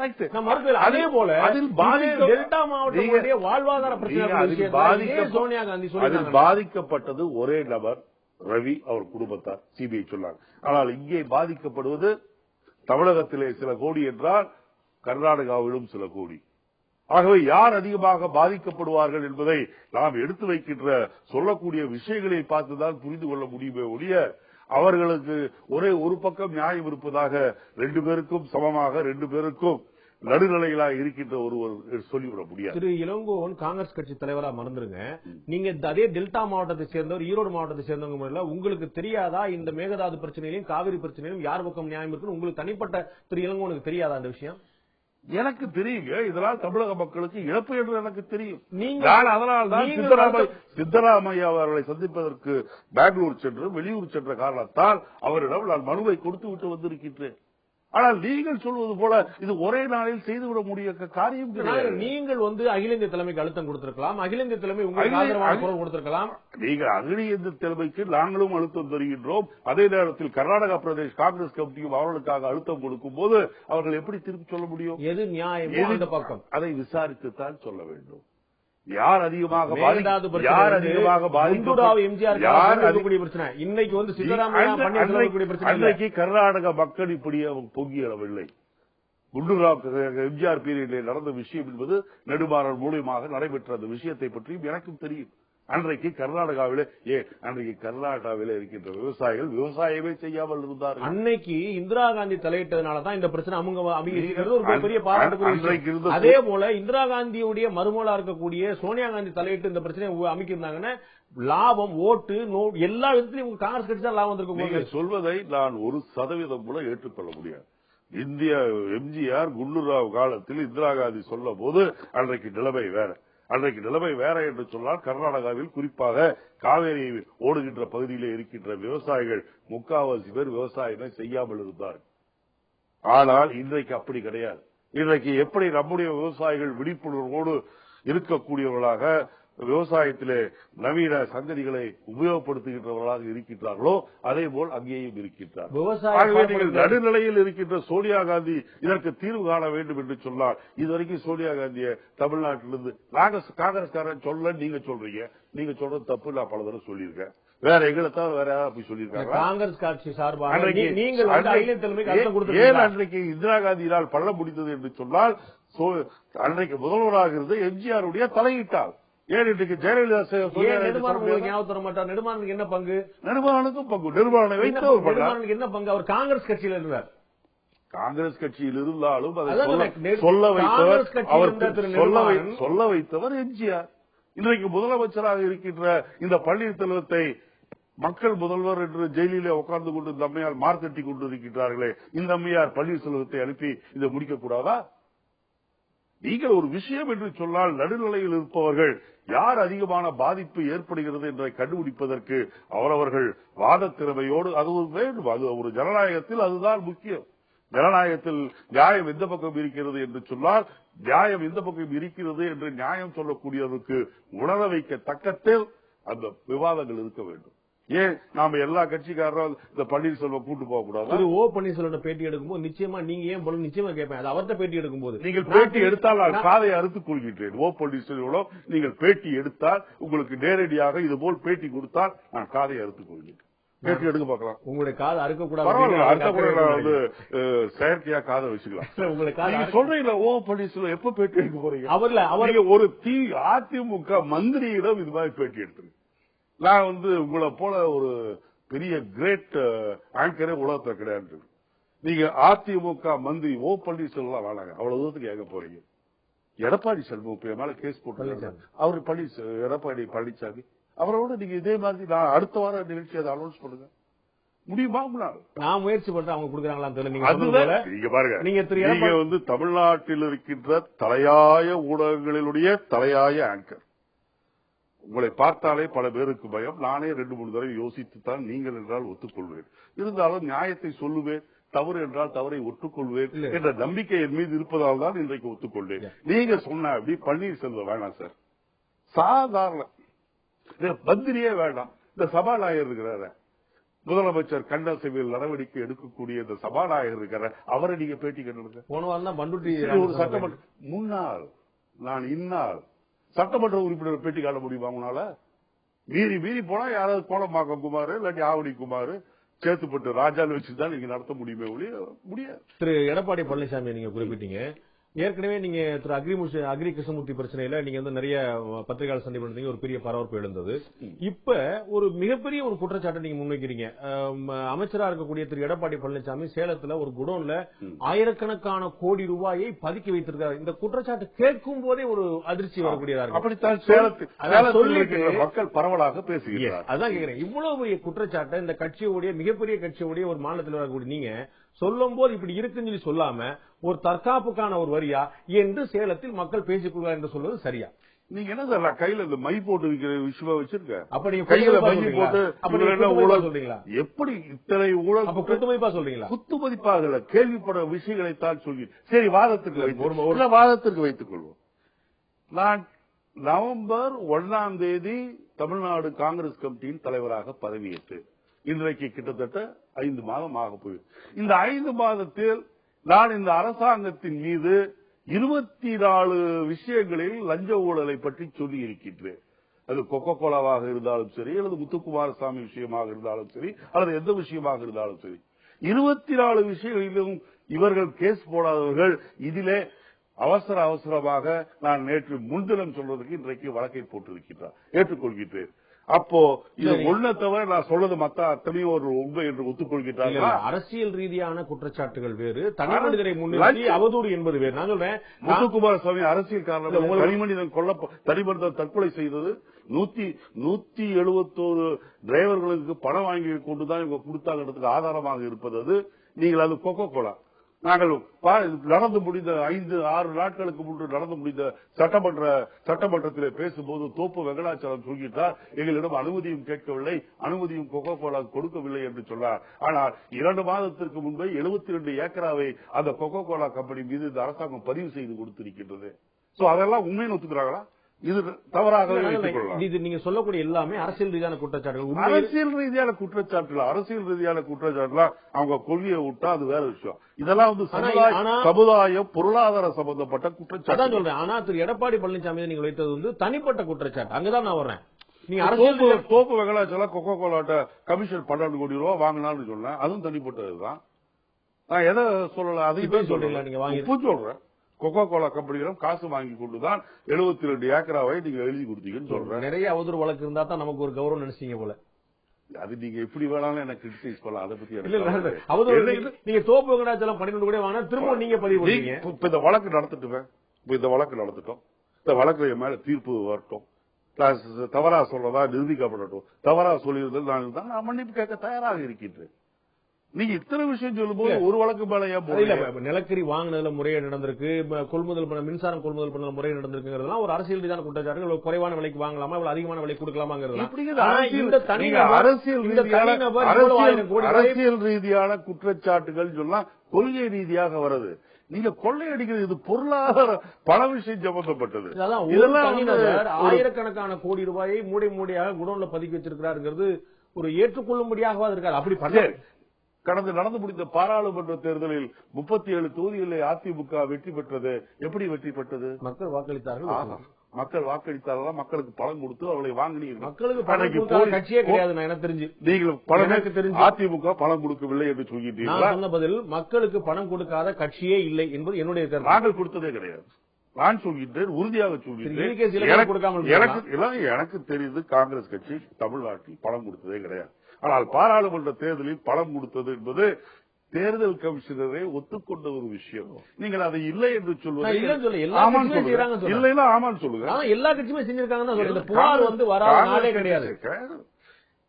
அதே போல டெல்டா மாவட்டங்களுடைய வாழ்வாதார பிரச்சனை சோனியா காந்தி அதில் பாதிக்கப்பட்டது ஒரே நபர் ரவி, அவர் குடும்பத்தார், சிபிஐ சொன்னாங்க. ஆனால் இங்கே பாதிக்கப்படுவது தமிழகத்திலே சில கோடி என்றால் கர்நாடகாவிலும் சில கோடி. ஆகவே யார் அதிகமாக பாதிக்கப்படுவார்கள் என்பதை நாம் எடுத்து வைக்கின்ற சொல்லக்கூடிய விஷயங்களை பார்த்துதான் புரிந்து கொள்ள முடியுமே ஒழிய அவர்களுக்கு ஒரே ஒரு பக்கம் நியாயம் இருப்பதாக 2 பேருக்கும் சமமாக 2 பேருக்கும் நடுநிலைகளாக இருக்கின்ற ஒருவர் சொல்லிவிட முடியாது. திரு இளங்கோவன் காங்கிரஸ் கட்சி தலைவரா மறந்துருங்க. நீங்க அதே டெல்டா மாவட்டத்தை சேர்ந்தவர், ஈரோடு மாவட்டத்தை சேர்ந்தவங்க முறையில உங்களுக்கு தெரியாதா இந்த மேகதாது பிரச்சனையிலும் காவிரி பிரச்சனையிலும் யார் பக்கம் நியாயம் இருக்குன்னு உங்களுக்கு தனிப்பட்ட திரு இளங்கோவனுக்கு தெரியாதா அந்த விஷயம்? எனக்கு தெரியுங்க. இதனால் தமிழக மக்களுக்கு இழப்பு என்று எனக்கு தெரியும். அதனால்தான் சித்தராமையா அவர்களை சந்திப்பதற்கு பெங்களூர் சென்று வெளியூர் சென்ற காரணத்தால் அவரிடம் நான் மனுவை கொடுத்து விட்டு வந்திருக்கின்றேன். ஆனால் நீங்கள் சொல்வது போல இது ஒரே நாளில் செய்துவிட முடிய காரியம் கிடையாது. நீங்கள் அகில இந்திய தலைமைக்கு அழுத்தம் கொடுத்திருக்கலாம், அகில இந்திய தலைமை உங்களுக்கு ஆதரவான குரல் கொடுத்திருக்கலாம். நீங்கள் அகில இந்திய தலைமைக்கு நாங்களும் அழுத்தம் தருகின்றோம். அதே நேரத்தில் கர்நாடகா பிரதேஷ் காங்கிரஸ் கமிட்டியும் அவர்களுக்காக அழுத்தம் கொடுக்கும் போது அவர்கள் எப்படி திருப்பி சொல்ல முடியும்? எது நியாயம் அந்த பக்கம் அதை விசாரித்துத்தான் சொல்ல வேண்டும். யார் அதிகமாக அன்றைக்கு கர்நாடக மக்கள் இப்படி பொங்கி எழவில்லை. குண்டுராவ் எம்ஜிஆர் பீரியடில் நடந்த விஷயம் என்பது நெடுமாறன் மூலியமாக நடைபெற்ற அந்த விஷயத்தை பற்றியும் எனக்கும் தெரியும். அன்றைக்கு கர்நாடகாவிலே இருக்கின்ற விவசாயிகள் விவசாயமே செய்யாமல் இருந்தார்கள். அன்னைக்கு இந்திரா காந்தி தலையிட்டதுனாலதான் இந்த பிரச்சனை அமைகிறது ஒரு பெரிய பாராட்டுக்குரிய. அதே போல இந்திரா காந்தியுடைய மருமகளா இருக்கக்கூடிய சோனியா காந்தி தலையிட்டு இந்த பிரச்சனையை அமைக்கிருந்தாங்கன்னா லாபம் ஓட்டு எல்லா விதத்திலும் காங்கிரஸ் கட்சி தான் லாபம் வந்திருக்கும். சொல்வதை நான் 1% கூட ஏற்றுக்கொள்ள முடியாது. இந்திய எம்ஜிஆர் குண்டுராவ் காலத்தில் இந்திரா காந்தி சொல்ல போது அன்றைக்கு நிலைமை வேற என்று சொன்னால் கர்நாடகாவில் குறிப்பாக காவேரி ஓடுகின்ற பகுதியிலே இருக்கின்ற விவசாயிகள் 3/4 பேர் விவசாயமே செய்யாமல் இருந்தார்கள். ஆனால் இன்றைக்கு அப்படி கிடையாது. இன்றைக்கு எப்படி நம்முடைய விவசாயிகள் விழிப்புணர்வோடு இருக்கக்கூடியவர்களாக விவசாயத்திலே நவீன சங்கதிகளை உபயோகப்படுத்துகின்றவர்களாக இருக்கின்றார்களோ அதே போல் அங்கேயும் இருக்கின்றார்கள். நடுநிலையில் இருக்கின்ற சோனியா காந்தி இதற்கு தீர்வு காண வேண்டும் என்று சொன்னார். இதுவரைக்கும் சோனியா காந்தியை தமிழ்நாட்டிலிருந்து காங்கிரஸ்காரன் சொல்ல நீங்க சொல்றீங்க, நீங்க சொல்றது தப்பு. நான் பல தடவை சொல்லியிருக்கேன். வேற எங்களைத்தான் வேற யாராவது அப்படி சொல்லியிருக்காங்க. காங்கிரஸ் கட்சி சார்பாக அன்றைக்கு இந்திரா காந்தியினால் பண்ண முடிந்தது என்று சொன்னால் அன்றைக்கு முதல்வராக இருந்த எம்ஜிஆருடைய தலையிட்டால் ஏன் இன்றைக்கு ஜெயலலிதா நெடுமாறனுக்கு என்ன பங்கு? நெடுமாறனுக்கும் பங்கு. நெடுமாறனை வைத்து என்ன பங்கு? அவர் காங்கிரஸ் கட்சியில் இருந்தார். காங்கிரஸ் கட்சியில் இருந்தாலும் அதை சொல்ல வைத்தவர் எம்ஜிஆர். இன்றைக்கு முதலமைச்சராக இருக்கின்ற இந்த பன்னீர்செல்வத்தை மக்கள் முதல்வர் என்று ஜெயிலிலே உட்கார்ந்து கொண்டு இந்த அம்மையார் மார்த்தட்டி கொண்டு இருக்கின்றார்களே, இந்த அம்மையார் பன்னீர்செல்வத்தை அனுப்பி இதை முடிக்கக்கூடாதா? நீங்கள் ஒரு விஷயம் என்று சொன்னால் நடுநிலையில் இருப்பவர்கள் யார் அதிகமான பாதிப்பு ஏற்படுகிறது என்பதை கண்டுபிடிப்பதற்கு அவரவர்கள் வாத திறமையோடு அது வேண்டும். அது ஒரு ஜனநாயகத்தில் அதுதான் முக்கியம். ஜனநாயகத்தில் நியாயம் எந்த பக்கம் இருக்கிறது என்று சொன்னால் நியாயம் எந்த பக்கம் இருக்கிறது என்று நியாயம் சொல்லக்கூடியவருக்கு உணர வைக்க தக்கத்தில் அந்த விவாதங்கள் இருக்க வேண்டும். ஏன் நாம எல்லா கட்சிக்காரரும் இந்த பன்னீர்செல்வம் கூட்டு போக கூடாது? ஓ பன்னீர்செல்வம் பேட்டி எடுக்கும்போது நிச்சயமா நீங்க ஏன் போல நிச்சயமா கேட்பேன். அது அவர்கிட்ட பேட்டி எடுக்கும்போது நீங்கள் பேட்டி எடுத்தால் நான் காதை அறுத்துக் கொள்கின்றேன். ஓ பன்னீர்செல்வம் நீங்கள் பேட்டி எடுத்தால் உங்களுக்கு நேரடியாக இது போல் பேட்டி கொடுத்தால் நான் காதை அறுத்துக் கொள்கின்றேன். பேட்டி எடுக்க பார்க்கலாம். உங்களுடைய காது அறுக்க கூடாது. பரவாயில்ல, அடுத்த கூட நான் வந்து செயற்கையா காதை வச்சுக்கலாம். நீங்க சொல்றீங்களா ஓ பன்னீர்செல்வம் எப்ப பேட்டி எடுக்க போறீங்க? அவருக்கு ஒரு அதிமுக மந்திரியிடம் இது மாதிரி பேட்டி எடுத்துருக்கு. நான் வந்து உங்களை போல ஒரு பெரிய கிரேட் ஆங்கரே உலகத்துல கிடையாது. நீங்க அதிமுக மந்திரி ஓ பன்னீர்செல்வம் வேணாங்க, அவ்வளவு தூரத்துக்கு எங்க போறீங்க? எடப்பாடி பழனிசாமி மேல கேஸ் போட்டு அவரு எடப்பாடி பழனிசாமி அவரோட நீங்க இதே மாதிரி நான் அடுத்த வாரம் நிகழ்ச்சி அதை அனௌன்ஸ் பண்ணுங்க. முடியுமா? நான் முயற்சி பண்றேன். அவங்க கொடுக்குறாங்களான்னு தெரியல. நீங்க பாருங்க, நீங்க வந்து தமிழ்நாட்டில் இருக்கின்ற தலையாய ஊடகங்களினுடைய தலையாய ஆங்கர். உங்களை பார்த்தாலே பல பேருக்கு பயம். நானே 2-3 தடவை யோசித்துத்தான் நீங்கள் என்றால் ஒத்துக்கொள்வேன். இருந்தாலும் நியாயத்தை சொல்லுவேன், தவறு என்றால் தவறை ஒத்துக்கொள்வேன் என்ற நம்பிக்கை என் மீது இருப்பதால் தான் இன்றைக்கு ஒத்துக்கொள்வேன். நீங்க சொன்ன அப்படி பன்னீர்செல்வம் வேணாம் சார், சாதாரண மந்திரியே வேண்டாம். இந்த சபாநாயகர் இருக்கிறார, முதலமைச்சர் கண்டசைவில் நடவடிக்கை எடுக்கக்கூடிய இந்த சபாநாயகர் இருக்கிற அவரை நீங்க பேட்டி கேட்டு போன வாரம் தான் பண்ருட்டி ஒரு சட்டமன்ற முன்னாள் நான் இந்நாள் சட்டமன்ற உறுப்பினர் பேட்டி காட்ட முடியுமா? உங்களால மீறி போனா யாராவது கோலமாக்கம் குமார் இல்லாட்டி ஆவடி குமார் சேத்துப்பட்டு ராஜான்னு வச்சுதான் நீங்க நடத்த முடியுமே முடியாது. திரு எடப்பாடி பழனிசாமி நீங்க குறிப்பிட்டீங்க. ஏற்கனவே நீங்க திரு அக்ரி கிருஷ்ணமூர்த்தி பிரச்சனையில நீங்க வந்து நிறைய பத்திரிகையாளர் சண்டை பண்ணீங்க, ஒரு பெரிய பரபரப்பு எழுந்தது. இப்ப ஒரு மிகப்பெரிய ஒரு குற்றச்சாட்டை நீங்க முன்வைக்கிறீங்க. அமைச்சரா இருக்கக்கூடிய திரு எடப்பாடி பழனிசாமி சேலத்துல ஒரு குடோன்ல ஆயிரக்கணக்கான கோடி ரூபாயை பதுக்கி வைத்திருக்காரு. இந்த குற்றச்சாட்டு கேட்கும் போதே ஒரு அதிர்ச்சி வரக்கூடியதா இருக்கு. அப்படித்தான் சேலத்தில் மக்கள் பரவலாக பேசுகிறார். அதான் கேக்குறேன், இவ்வளவு பெரிய குற்றச்சாட்டை இந்த கட்சியோடைய மிகப்பெரிய கட்சியோடைய ஒரு மாநிலத்தில் வரக்கூடிய நீங்க சொல்லும் போது இப்படி இருக்குன்னு சொல்லி சொல்லாம ஒரு தற்காப்புக்கான ஒரு வரியா என்று சேலத்தில் மக்கள் பேசிக்கொள்வார் என்று சொல்வது சரியா? நீங்க என்ன சார் கையில இந்த மை போட்டு வைக்கிற விஷயமா வச்சிருக்க? அப்ப நீங்க கையில மை போட்டு சொல்றீங்களா? எப்படி இத்தனை ஊழல் குத்துமதிப்பா சொல்றீங்களா? குத்துமதிப்பாக கேள்விப்பட விஷயங்களை தான் சொல்லி சரி வாதத்திற்கு வைத்துக் கொள்வோம். நான் நவம்பர் 1ஆம் தேதி தமிழ்நாடு காங்கிரஸ் கமிட்டியின் தலைவராக பதவியேற்றேன். இன்றைக்கு கிட்டத்தட்ட 5 மாதம் ஆக போகுது. இந்த 5 மாதத்தில் நான் இந்த அரசாங்கத்தின் மீது 24 விஷயங்களில் லஞ்ச ஊழலை பற்றி சொல்லி இருக்கின்றேன். அது கொக்கோ கோலாவாக இருந்தாலும் சரி, அல்லது முத்துக்குமாரசாமி விஷயமாக இருந்தாலும் சரி, அல்லது எந்த விஷயமாக இருந்தாலும் சரி, 24 விஷயங்களிலும் இவர்கள் கேஸ் போடாதவர்கள். இதிலே அவசரமாக நான் நேற்று முன்தினம் சொல்றதுக்கு இன்றைக்கு வழக்கை போட்டிருக்கிறார், ஏற்றுக்கொள்கிறேன். அப்போ இது ஒண்ணு தவிர நான் சொல்றது மத்த அத்தனையும் ஒரு உண்மை என்று ஒத்துக்கொள்கிறார்கள். அரசியல் ரீதியான குற்றச்சாட்டுகள் வேறு, தனி மனிதரை முன்னிறுத்தி அவதூறு என்பது வேறு. நான் சொல்றேன், முத்துக்குமாரசாமி அரசியல் காரணமாக தனிமனிதன் தனிமனிதன் தற்கொலை செய்தது 171 டிரைவர்களுக்கு பணம் வாங்கி கொண்டுதான் இவங்க கொடுத்தாங்கிறதுக்கு ஆதாரமாக இருப்பது அது. நீங்கள் அது கொக்கோ கோலா நாங்கள் நடந்து முடிந்த 5-6 நாட்களுக்கு முன்பு நடந்து முடிந்த சட்டமன்றத்திலே பேசும்போது தோப்பு வெங்கடாச்சலம் சொல்கிறார், எங்களிடம் அனுமதியும் கேட்கவில்லை, அனுமதியும் கொக்கோ கோலா கொடுக்கவில்லை என்று சொன்னார். ஆனால் 2 மாதத்திற்கு முன்பே 72 ஏக்கராவை அந்த கொக்கோ கோலா கம்பெனி மீது இந்த அரசாங்கம் பதிவு செய்து கொடுத்திருக்கின்றது. அதெல்லாம் உண்மையை ஒத்துக்கிறாங்களா? இது தவறாக இது நீங்க சொல்லக்கூடிய எல்லாமே அரசியல் ரீதியான குற்றச்சாட்டுகள். அரசியல் ரீதியான குற்றச்சாட்டுல அவங்க கொள்கையை விட்டா அது வேற விஷயம். இதெல்லாம் வந்து சமுதாய பொருளாதார சம்பந்தப்பட்ட குற்றச்சாட்டு சொல்றேன். ஆனா திரு எடப்பாடி பழனிசாமி நீங்க வைத்தது வந்து தனிப்பட்ட குற்றச்சாட்டு. அங்கதான் நான் வர்றேன். நீங்க தோப்பு வெங்கடாச்சலம் கொக்கோ கோலாட்ட கமிஷன் 12 கோடி ரூபாய் வாங்கினான்னு சொன்னேன், அதுவும் தனிப்பட்டதுதான். நான் எதை சொல்லல அதையும் சொல்றீங்களா? நீங்க வாங்கி சொல்றேன், கொக்கோ கோலா கம்பெனியிடம் காசு வாங்கி கொண்டுதான் 72 ஏக்கராவை நீங்க எழுதி கொடுத்தீங்கன்னு சொல்றேன். நிறைய அவதூறு வழக்கு இருந்தா தான் நமக்கு ஒரு கௌரவம் நினைச்சீங்க போல. அது நீங்க எப்படி வேணாலும் எனக்கு கிரிட்டிசைஸ் பண்ணலாம். அதை பத்தி நீங்க தோப்பு வெங்கடாச்சலம் 12 கோடி வாங்கினா திரும்ப நீங்க பதிவு பண்ணீங்க. இப்ப இந்த வழக்கு நடத்திட்டோம். இந்த வழக்கு என் மேல தீர்ப்பு வரட்டும், தவறா சொல்றதா நிரூபிக்கப்படட்டும். தவறா சொல்லியிருந்தது நான் மன்னிப்பு கேட்க தயாராக இருக்கின்றேன். நீங்க இத்தனை விஷயம் சொல்லும் போது ஒரு வழக்கு மேலையா நிலக்கரி வாங்கினதுல முறையீடு நடந்திருக்கு, கொள்முதல் பண்ண மின்சாரம் கொள்முதல் பண்ண முறையீடு நடந்திருக்குங்கிறதுலாம் ஒரு அரசியல் ரீதியான குற்றச்சாட்டுகள். குறைவான விலைக்கு வாங்கலாமா, இவ்வளவு அதிகமான விலை கொடுக்கலாமாங்கிறது அரசியல் ரீதியான குற்றச்சாட்டுகள் சொல்லலாம், கொள்கை ரீதியாக வருது. நீங்க கொள்ளையடிக்கிறது இது பொருளாதார பல விஷயம் சம்பந்தப்பட்டது. ஆயிரக்கணக்கான கோடி ரூபாயை மூடையாக குடோன்ல பதுக்கி வச்சிருக்கிறாருங்கிறது ஒரு ஏற்றுக்கொள்ளும்படியாக இருக்காது. அப்படி பண்ண நடந்து முடிந்த பாராளுமன்ற தேர்தலில் 37 தொகுதிகளில் அதிமுக வெற்றி பெற்றது. எப்படி வெற்றி பெற்றது? மக்கள் வாக்களித்தார்கள். மக்கள் வாக்களித்தார்கள், மக்களுக்கு பணம் கொடுத்து அவர்களை வாங்கினீர்கள். மக்களுக்கு பணம் கொடுக்காத கட்சியே கிடையாது. நான் எனக்கு தெரிஞ்சு நீங்கள் பணம் தெரிஞ்சு அதிமுக பணம் கொடுக்கவில்லை என்று சொல்லிட்டீர்கள். நான் சொன்ன பதில் மக்களுக்கு பணம் கொடுக்காத கட்சியே இல்லை என்பது என்னுடைய கருத்து. நாங்கள் கொடுத்ததே கிடையாது. நான் சொல்கின்றேன், உறுதியாக சொல்கின்றேன். எனக்கு தெரிந்து காங்கிரஸ் கட்சி தமிழ்நாட்டில் பணம் கொடுத்ததே கிடையாது. ஆனால் பாராளுமன்ற தேர்தலில் பணம் கொடுத்தது என்பது தேர்தல் கமிஷனரை ஒத்துக்கொண்ட ஒரு விஷயம். நீங்கள் அதை இல்லை என்று சொல்வது இல்லைன்னா ஆமான்னு சொல்லுங்க. எல்லா கட்சியுமே செஞ்சிருக்காங்க. புகார் வந்து வராத கிடையாது.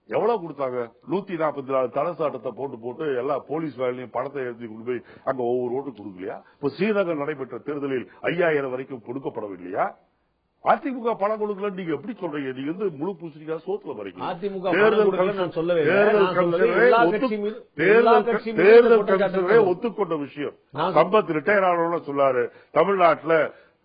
எவ்வளவு கொடுத்தாங்க? 144 தடை சாட்டத்தை போட்டு எல்லா போலீஸ் வேலையும் பணத்தை எழுதி கொண்டு போய் அங்க ஒவ்வொரு ஓட்டு கொடுக்கலையா? இப்ப ஸ்ரீநகர் நடைபெற்ற தேர்தலில் 5000 வரைக்கும் கொடுக்கப்படவில்லையா? அதிமுக பணம் கொடுக்கல நீங்க எப்படி சொல்றீங்க? நீங்க வந்து முழு பூசணிக்கா சோத்துல வரைக்கும் அதிமுக தேர்தல் கமிஷனரே ஒத்துக்கொண்ட விஷயம். சம்பத் ரிட்டையர் ஆனோன்னு சொல்லாரு, தமிழ்நாட்டுல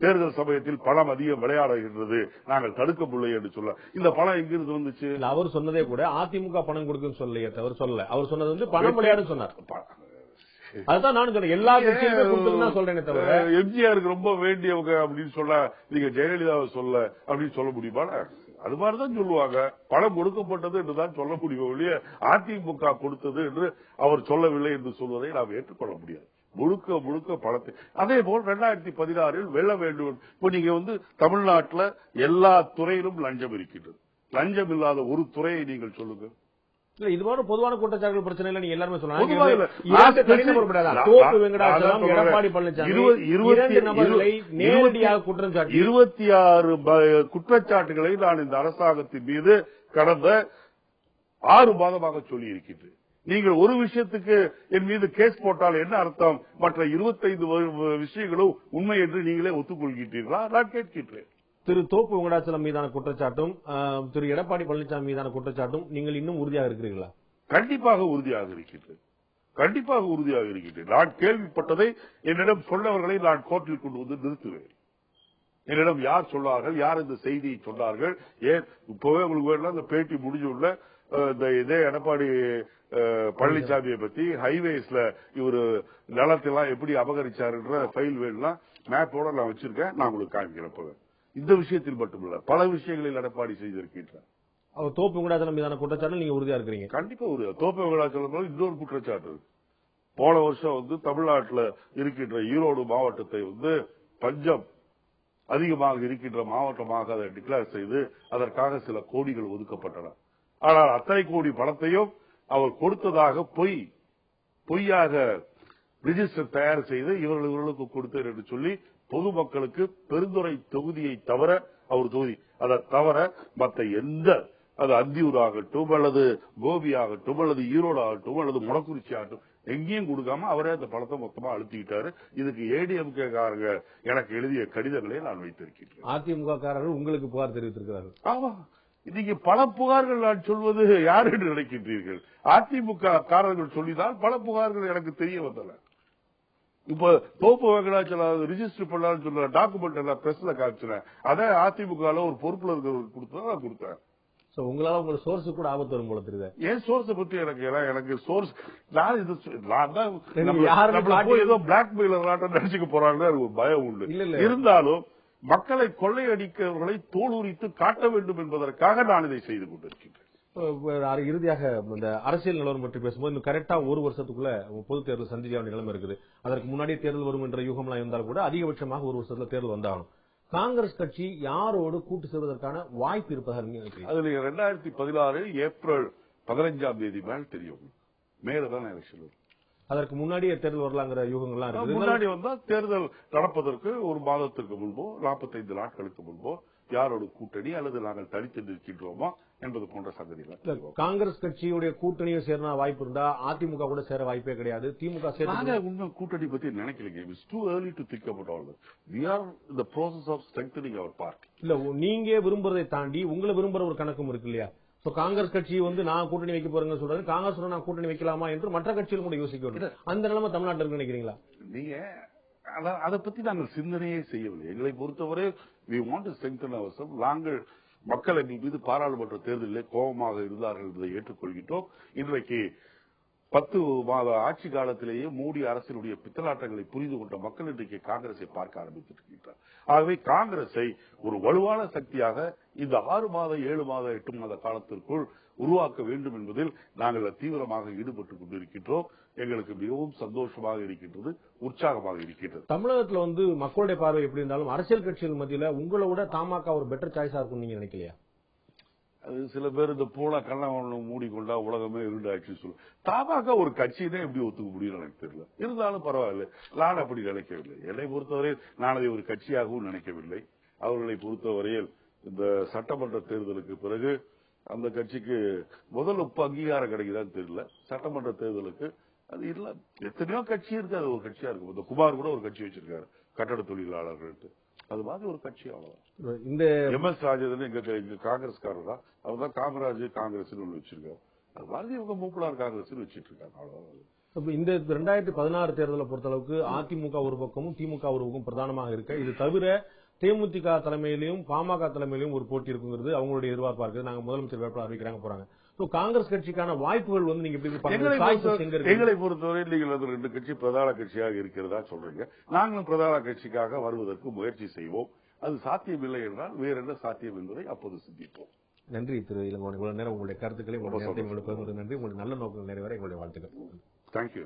தேர்தல் சமயத்தில் பணம் அதிகம் விளையாடுகின்றது, நாங்கள் தடுக்க முடியலை என்று சொல்ல. இந்த பணம் எங்கிருந்து வந்துச்சு? அவர் சொன்னதே கூட அதிமுக பணம் கொடுக்குன்னு சொல்லலையே தவிர சொல்லல. அவர் சொன்னது வந்து பணம் விளையாடு சொன்னார். அதுதான் நான் சொல்றேன், எல்லா கட்சியும் சொல்றேன் தவிர எம்ஜிஆருக்கு ரொம்ப வேண்டியவங்க அப்படின்னு சொல்ல நீங்க ஜெயலலிதாவை சொல்ல அப்படின்னு சொல்ல முடியுமா? அது மாதிரிதான் சொல்லுவாங்க. பணம் கொடுக்கப்பட்டது என்றுதான் சொல்ல முடியும் ஒழிய அதிமுக கொடுத்தது என்று அவர் சொல்லவில்லை என்று சொல்வதை நாம் ஏற்றுக்கொள்ள முடியாது. முழுக்க பணத்தை. அதே போல் 2016 வெல்ல வேண்டும். இப்ப நீங்க வந்து தமிழ்நாட்டில் எல்லா துறையிலும் லஞ்சம் இருக்கின்றது. லஞ்சம் இல்லாத ஒரு துறையை நீங்கள் சொல்லுங்க. இல்ல இது மாதிரி பொதுவான குற்றச்சாட்டுகள் பிரச்சனை இல்ல. நீங்க எல்லாருமே சொன்னாங்க. எடப்பாடி பழனிசாமி 26 குற்றச்சாட்டுகளை நான் இந்த அரசாங்கத்தின் மீது கடந்த 6 மாதமாக சொல்லி இருக்கின்றேன். நீங்கள் ஒரு விஷயத்துக்கு என் மீது கேஸ் போட்டால் என்ன அர்த்தம்? மற்ற 25 விஷயங்களும் உண்மை என்று நீங்களே ஒத்துக்கொள்கின்றீர்களா? நான் கேட்கின்றேன். திரு தோப்பு வெங்கடாச்சலம் மீதான குற்றச்சாட்டும் திரு எடப்பாடி பழனிசாமி மீதான குற்றச்சாட்டும் நீங்கள் இன்னும் உறுதியாக இருக்கிறீர்களா? கண்டிப்பாக உறுதியாக இருக்கின்றேன். நான் கேள்விப்பட்டதை என்னிடம் சொன்னவர்களை நான் கோர்ட்டில் கொண்டு வந்து நிறுத்துவேன். என்னிடம் யார் சொன்னார்கள், யார் இந்த செய்தியை சொன்னார்கள், ஏன் இப்பவே உங்களுக்கு வேணும் இந்த பேட்டி முடிஞ்சுள்ள இதே எடப்பாடி பழனிசாமியை பத்தி ஹைவேஸ்ல இவரு நிலத்தெல்லாம் எப்படி அபகரிச்சாருன்ற ஃபைல் வேணும்னா மேப்போட நான் வச்சிருக்கேன், நான் உங்களுக்கு காமிக்கிறேன். இந்த விஷயத்தில் மட்டுமல்ல, பல விஷயங்களில் எடப்பாடி செய்திருக்கின்றார். அவர் தோப்பு வெங்கடாச்சலம் மீதான குற்றச்சாட்டு நீங்க உறுதியா இருக்கிறீங்க? கண்டிப்பா உறுதியா. தோப்பு வெங்கடாச்சலம் இன்னொரு குற்றச்சாட்டு இருக்கு. போன வருஷம் வந்து தமிழ்நாட்டில் இருக்கின்ற ஈரோடு மாவட்டத்தை வந்து பஞ்சம் அதிகமாக இருக்கின்ற மாவட்டமாக அதை டிக்ளேர் செய்து அதற்காக சில கோடிகள் ஒதுக்கப்பட்டன. ஆனால் அத்தனை கோடி பணத்தையும் அவர் கொடுத்ததாக பொய்யாக ரிஜிஸ்டர் தயார் செய்து இவர்களுக்கு கொடுத்தார் என்று சொல்லி பொதுமக்களுக்கு பெருந்துறை தொகுதியை தவிர அவர் தொகுதி அதை தவிர மற்ற எந்த அது அந்தியூர் ஆகட்டும் அல்லது கோபி ஆகட்டும் அல்லது ஈரோடு ஆகட்டும் அல்லது மொடக்குறிச்சி ஆகட்டும் எங்கேயும் கொடுக்காம அவரே அந்த பணத்தை மொத்தமா அழுத்திக்கிட்டாரு. இதுக்கு ஏடிஎம்கே காரங்க எனக்கு எழுதிய கடிதங்களை நான் வைத்திருக்கிறேன். அதிமுக காரர்கள் உங்களுக்கு புகார் தெரிவித்திருக்கிறார்கள். ஆமா, இன்னைக்கு பல புகார்கள் நான் சொல்வது யார் என்று நினைக்கின்றீர்கள்? அதிமுக காரர்கள் சொல்லிதான் பல புகார்கள் எனக்கு தெரிய வந்தன. இப்ப தோப்பு வெங்கடாச்சலம் ரிஜிஸ்டர் பண்ணாலும் சொல்ற டாக்குமெண்ட் எல்லாம் பிரஸ்ல காமிச்சேன். அதை அதிமுக ஒரு பொறுப்புல இருக்கிறவங்க கொடுத்தா நான் கொடுத்தேன். உங்களால உங்க சோர்ஸ் கூட ஆபத்து வரும் போல தெரியுது. ஏன் சோர்ஸ் பத்தி எனக்கு சோர்ஸ் நான் தான் ஏதோ பிளாக்மெயிலர் நாட்டம் நினைச்சுக்க போறாங்க ஒரு பயம் உண்டு. இருந்தாலும் மக்களை கொள்ளையடிக்கிறவர்களை தோலுரித்து காட்ட வேண்டும் என்பதற்காக நான் இதை செய்து கொண்டிருக்கின்றேன். இறுதியாக இந்த அரசியல் நிலவரம் பற்றி பேசும்போது இன்னும் கரெக்டா ஒரு வருஷத்துக்குள்ள பொது தேர்தல் சந்திக்க வேண்டிய நிலைமை இருக்குது. அதற்கு முன்னாடியே தேர்தல் வரும் என்ற யூகம்லாம் இருந்தாலும் கூட அதிகபட்சமாக ஒரு வருஷத்துல தேர்தல் வந்தாகணும். காங்கிரஸ் கட்சி யாரோடு கூட்டு சேர்வதற்கான வாய்ப்பு இருப்பதாக நினைக்கிறீங்க? அதுல 2016 ஏப்ரல் 15ஆம் தேதி மேல் தெரியும். மேலதான் எலெக்ஷன். அதற்கு முன்னாடியே தேர்தல் வரலாங்கிற யூகங்கள்லாம் இருக்கு. முன்னாடி வந்தா தேர்தல் நடப்பதற்கு ஒரு மாதத்திற்கு முன்போ 45 நாட்களுக்கு முன்போ யாரோட கூட்டணி அல்லது நாங்கள் தனித்து நிற்கின்றோமா என்பது போன்ற சங்கதிகள். காங்கிரஸ் கட்சியுடைய கூட்டணியை சேர வாய்ப்பு இருந்தா அதிமுக கூட சேர வாய்ப்பே கிடையாது. திமுக உண்மை கூட்டணி பத்தி நினைக்கலங்க. It's too early to think about all that. We are in the process of strengthening our party. இல்ல நீங்க விரும்புறதை தாண்டி உங்களை விரும்புற ஒரு கணக்கும் இருக்கு இல்லையா? காங்கிரஸ் கட்சி வந்து நான் கூட்டணி வைக்க போறேங்க சொல்றாரு. காங்கிரஸ் நான் கூட்டணி வைக்கலாமா என்று மற்ற கட்சிகள் கூட யோசிக்க வேண்டும். அந்த நிலைமை தமிழ்நாட்டில் இருக்கு நினைக்கிறீங்களா? நீங்க அதை பத்தி நாங்கள் சிந்தனையே செய்யவில்லை. எங்களை பொறுத்தவரை we want to strengthen ourselves. நாங்கள் மக்கள் எங்கள் மீது பாராளுமன்ற தேர்தலில் கோபமாக இருந்தார்கள் என்பதை ஏற்றுக்கொள்கின்றோம். இன்றைக்கு 10 மாத ஆட்சி காலத்திலேயே மோடி அரசினுடைய பித்தலாட்டங்களை புரிந்து கொண்ட மக்கள் இன்றைக்கு காங்கிரஸை பார்க்க ஆரம்பித்திருக்கிறார். ஆகவே காங்கிரஸை ஒரு வலுவான சக்தியாக இந்த 6 மாத 7 மாத 8 மாத காலத்திற்குள் உருவாக்க வேண்டும் என்பதில் நாங்கள் தீவிரமாக ஈடுபட்டுக் கொண்டிருக்கின்றோம். எங்களுக்கு மிகவும் சந்தோஷமாக இருக்கின்றது, உற்சாகமாக இருக்கின்றது. தமிழகத்துல மக்களுடைய பார்வை எப்படி இருந்தாலும் அரசியல் கட்சிகள் மத்தியில உங்களை விட தமாக ஒரு பெட்டர் சாய்ஸா இருக்கும் நீங்க நினைக்கலையா? அது சில பேர் இந்த பூனை கண்ணை மூடிக்கொண்டா உலகமே இருண்டாச்சு சொல்லும். தமாக ஒரு கட்சியினே எப்படி ஒத்துக்க முடியும் எனக்கு தெரியல. இருந்தாலும் பரவாயில்ல, நான் அப்படி நினைக்கவில்லை. என்னை பொறுத்தவரையில் நான் அதை ஒரு கட்சியாகவும் நினைக்கவில்லை. அவர்களை பொறுத்தவரையில் இந்த சட்டமன்ற தேர்தலுக்கு பிறகு அந்த கட்சிக்கு முதல் அங்கீகாரம் கிடைக்குதான்னு தெரியல. சட்டமன்ற தேர்தலுக்கு அது இல்ல, எத்தனையோ கட்சி இருக்கு, அது ஒரு கட்சியா இருக்கும். இந்த குமார் கூட ஒரு கட்சி வச்சிருக்காரு, கட்டட தொழிலாளர்கள். அது மாதிரி ஒரு கட்சி, அவ்வளவுதான். இந்த MS ராஜேந்திரன் எங்க காங்கிரஸ்காரர் தான், அவர் தான் காமராஜ் காங்கிரஸ் ஒன்று வச்சிருக்காரு. அது மாதிரி இவங்க மூப்பலார் காங்கிரஸ் வச்சிட்டு இருக்காங்க, அவ்வளவுதான். இந்த 2016 தேர்தலை பொறுத்தளவுக்கு அதிமுக ஒரு பக்கமும் திமுக ஒரு பக்கம் பிரதானமாக இருக்கு. இது தவிர தேமுதிக தலைமையிலும் பாமக தலைமையிலும் ஒரு போட்டி இருக்குங்கிறது அவங்களுடைய எதிர்பார்ப்பா இருக்கு. நாங்க முதலமைச்சர் வேட்பாளர் அறிவிக்கிறாங்க போறாங்க. காங்கிரஸ் கட்சிக்கான வாய்ப்புகள் நீங்க எங்களை பொறுத்தவரை நீங்கள் அது 2 கட்சி பிரதான கட்சியாக இருக்கிறதா சொல்றீங்க. நாங்களும் பிரதான கட்சிக்காக வருவதற்கு முயற்சி செய்வோம். அது சாத்தியமில்லை என்றால் வேற என்ன சாத்தியம் என்பதை அப்போது சிந்திப்போம். நன்றி திரு இளங்கோவன். இவ்வளவு நேரம் உங்களுடைய கருத்துக்களை உங்களுக்கு நன்றி. உங்களுடைய நல்ல நோக்கங்கள் நிறைவேற எங்களுடைய வாழ்த்துக்கள். தேங்க்யூ.